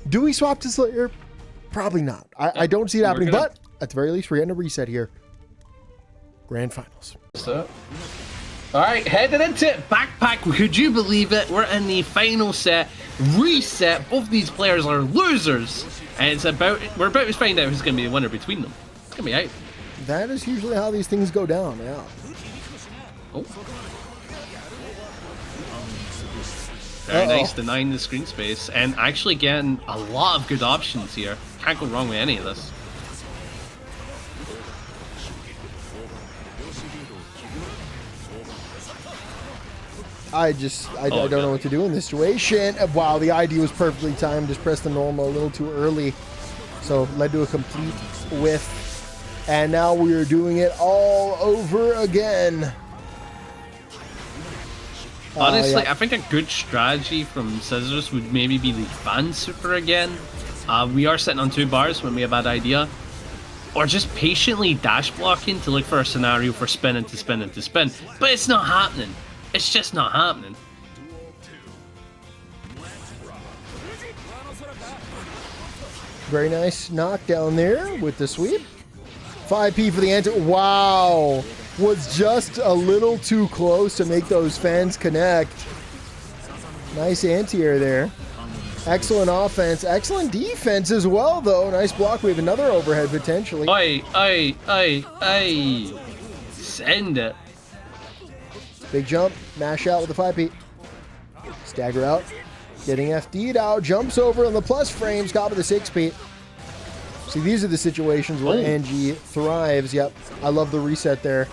Do we swap to Slayer? Probably not. I don't see it happening, but at the very least, we're getting a reset here. Grand Finals. All right, heading into it. Backpack, could you believe it? We're in the final set. Reset. Both these players are losers. And we're about to find out who's going to be the winner between them. It's going to be out. That is usually how these things go down, yeah. Oh. Very nice, denying the screen space. And actually getting a lot of good options here. Can't go wrong with any of this. I don't know what to do in this situation. Wow, the ID was perfectly timed. Just pressed the normal a little too early. So led to a complete whiff. And now we are doing it all over again. Honestly, I think a good strategy from Scissors would maybe be the fan super again. We are sitting on 2 bars when we have that idea. Or just patiently dash blocking to look for a scenario for spin into spin into spin. But it's not happening. It's just not happening. Very nice knockdown there with the sweep. 5P for the anti. Wow. Was just a little too close to make those fans connect. Nice anti-air there. Excellent offense. Excellent defense as well, though. Nice block. We have another overhead potentially. Aye. Send it. Big jump, mash out with the 5P. Stagger out, getting FD'd out, jumps over on the plus frames, got with the 6P. See, these are the situations where Anji thrives. Yep, I love the reset there.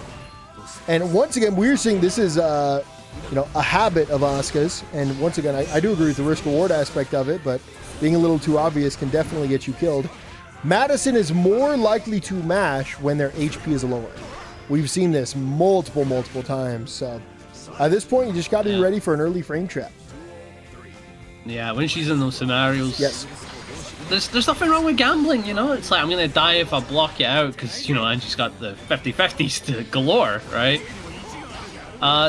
And once again, we're seeing this is a habit of Asuka's. And once again, I do agree with the risk-reward aspect of it, but being a little too obvious can definitely get you killed. Madison is more likely to mash when their HP is lower. We've seen this multiple times. So at this point, you just got to be ready for an early frame trap. Yeah, when she's in those scenarios. Yes. There's nothing wrong with gambling, you know? It's like, I'm going to die if I block it out because, Anji's got the 50-50s to galore, right?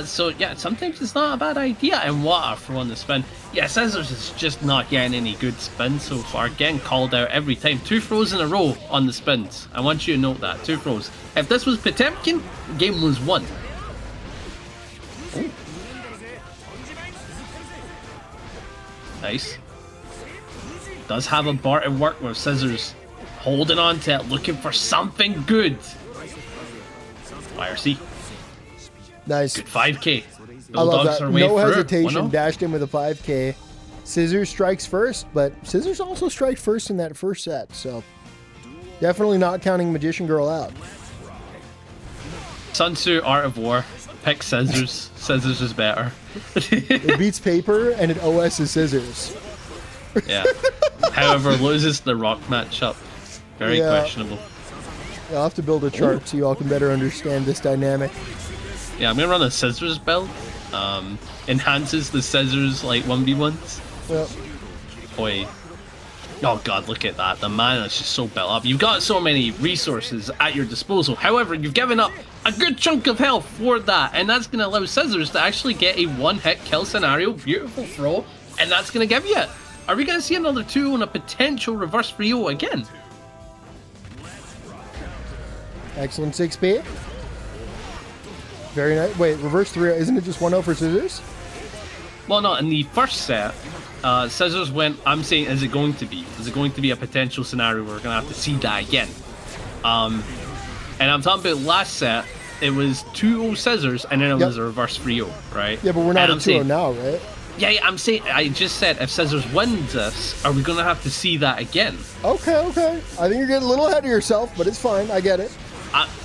So, yeah, sometimes it's not a bad idea. And what for one to spin. Yeah, Scissors is just not getting any good spins so far. Getting called out every time. 2 throws in a row on the spins. I want you to note that. 2 throws. If this was Potemkin, game was won. Ooh. Nice. Does have a bar to work with. Scissors holding on to it, looking for something good. YRC. Nice. Good 5K. I love that. No hesitation, dashed in with a 5K. Scissors strikes first, but Scissors also strike first in that first set, so definitely not counting Magician Girl out. Sun Tzu, Art of War. Pick Scissors. Scissors is better. It beats paper and it OS is Scissors. Yeah. However, loses the rock matchup. Very questionable. Yeah, I'll have to build a chart so you all can better understand this dynamic. Yeah, I'm gonna run a Scissors build. Enhances the Scissors like 1v1s. Yep. Boy. Oh god, look at that. The mana is just so built up. You've got so many resources at your disposal. However, you've given up a good chunk of health for that, and that's going to allow Scissors to actually get a one-hit kill scenario. Beautiful throw, and that's going to give you it. Are we going to see another 2 on a potential reverse 3-0 again? Excellent 6p. Very nice. Wait, reverse 3, isn't it just 1-0 for Scissors? Well, no, in the first set, Scissors went, I'm saying, is it going to be? Is it going to be a potential scenario where we're going to have to see that again? And I'm talking about last set, it was 2-0 Scissors, and then it was a reverse 3-0, right? Yeah, but we're not at 2-0 now, right? Yeah, I'm saying, I just said, if Scissors wins this, are we going to have to see that again? Okay. I think you're getting a little ahead of yourself, but it's fine. I get it.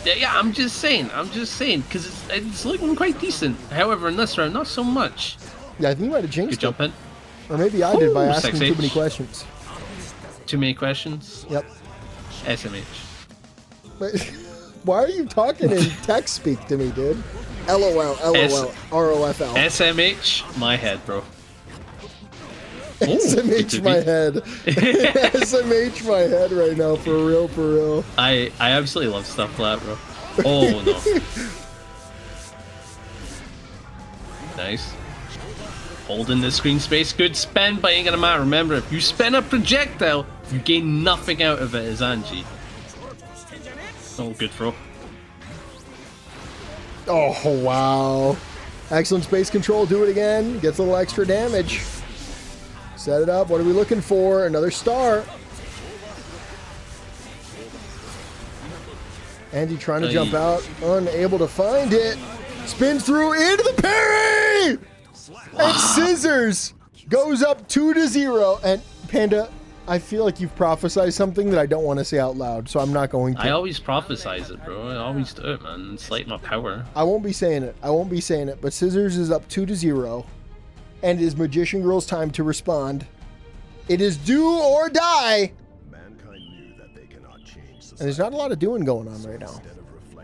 Yeah, I'm just saying, because it's looking quite decent. However, in this round, not so much. Yeah, I think you might have jinxed Good jump in. Or maybe I did by asking 6H. too many questions. Too many questions? Yep. SMH. But why are you talking in text speak to me, dude? LOL, ROFL. SMH, my head, bro. SMH my head. SMH my head right now, for real. I absolutely love stuff like that, bro. Oh, no. Nice. Holding the screen space. Good spin, but ain't gonna matter. Remember, if you spin a projectile, you gain nothing out of it as Anji. Oh, good throw. Oh, wow. Excellent space control. Do it again. Gets a little extra damage. Set it up. What are we looking for? Another star. Anji trying to jump out. Unable to find it. Spins through into the parry! And Scissors goes up 2-0. And Panda, I feel like you've prophesized something that I don't want to say out loud, so I'm not going to. I always prophesize it, bro. I always do it, man. It's like my power. I won't be saying it. But Scissors is up 2-0. And it is Magician Girl's time to respond. It is do or die. And there's not a lot of doing going on right now.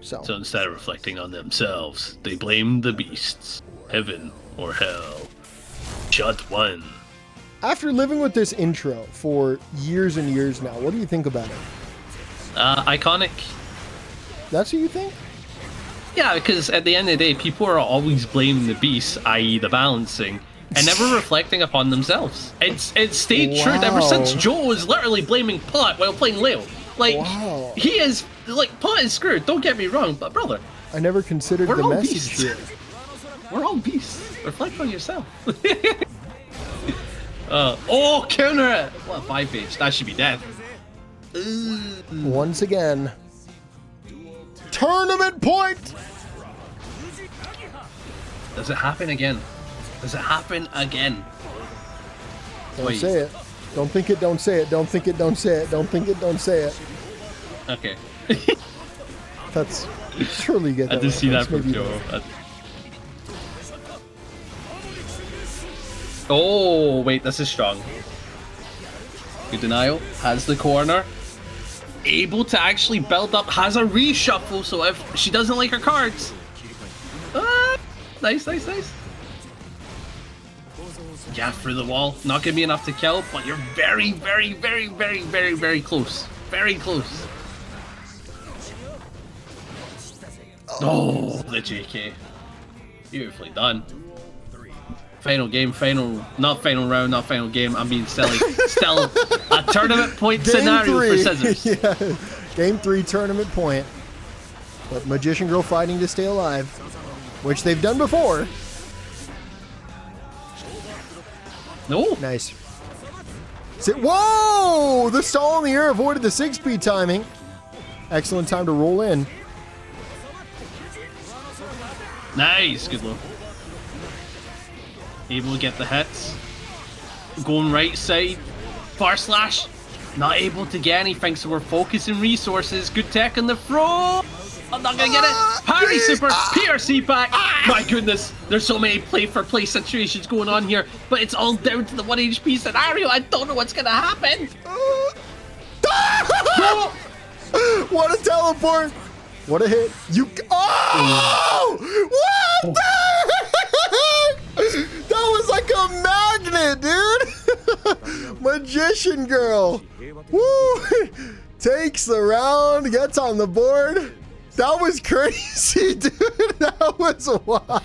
So instead of reflecting on themselves, they blame the beasts. Heaven or hell. Shot 1. After living with this intro for years and years now, what do you think about it? Iconic. That's what you think? Yeah, because at the end of the day, people are always blaming the beasts, i.e. the balancing, and never reflecting upon themselves. It's stayed true ever since Joe was literally blaming Pot while playing Leo. Like, he is, like, Pot is screwed, don't get me wrong, but brother. I never considered the message here. We're all beasts. Reflect on yourself. Oh, counter it! What a 5H. That should be dead. Once again. Tournament point! Does it happen again? Does it happen again? Don't say it. Don't think it, don't say it. Don't think it, don't say it. Don't think it, don't say it. Okay. That's surely you get that. I did see that from maybe Joe. Oh, wait, this is strong. Good denial. Has the corner. Able to actually build up. Has a reshuffle, so if she doesn't like her cards. Nice. Yeah, through the wall. Not going to be enough to kill, but you're very, very, very, very, very, very close. Very close. Oh, the JK. Beautifully done. Final game, not final round, not final game. I'm being silly. Still a tournament point scenario for Scissors. Yeah. Game 3 tournament point. But Magician Girl fighting to stay alive, which they've done before. No. Nice. Whoa! The stall in the air avoided the 6-speed timing. Excellent time to roll in. Nice, good low. Able to get the hits. Going right side. Far slash. Not able to get anything, so we're focusing resources. Good tech on the throw. I'm not gonna get it. Parry super. PRC pack. My goodness. There's so many play for play situations going on here, but it's all down to the 1 HP scenario. I don't know what's gonna happen. What a teleport. What a hit. You. Oh! What the heck? That was like a magnet, dude. Magician Girl. Woo! Takes the round, gets on the board. That was crazy, dude. That was wild.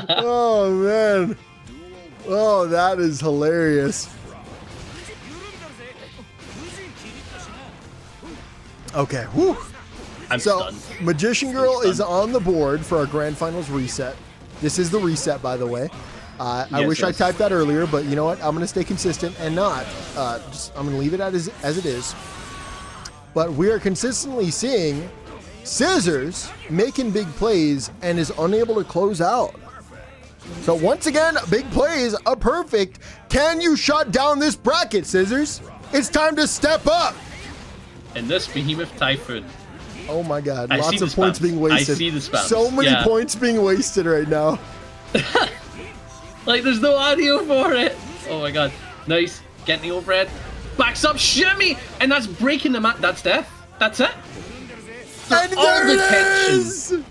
Oh, man. Oh, that is hilarious. Okay, whew. I'm So, stunned. Magician Girl is on the board for our Grand Finals reset. This is the reset, by the way. I wish I typed that earlier, but you know what? I'm going to stay consistent and not. I'm going to leave it as it is. But we are consistently seeing Scissors making big plays and is unable to close out. So once again, big plays, a perfect. Can you shut down this bracket, Scissors? It's time to step up. And this Behemoth Typhoon. Oh my God, I lots see of the points spams. being wasted. I see the spams. So many Yeah. points being wasted right now. Like, there's no audio for it. Oh my God. Nice. Getting the overhead. Backs up, shimmy! And that's breaking the mat. That's death. That's it. And all there the it tension. is!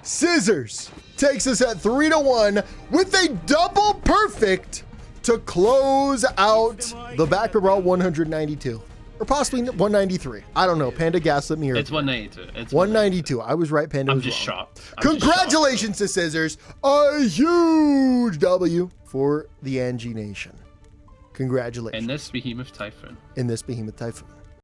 Scissors takes us at 3-1 with a double perfect to close out the baccpaBrawl 192. Or possibly 193. I don't know. Panda gaslit me here. It's 192. It's 192. I was right, Panda I'm was just wrong. shocked. I'm just Congratulations to Scissors. A huge W for the Anji Nation. Congratulations. shocked. And this Behemoth Typhoon. In this Behemoth Typhoon.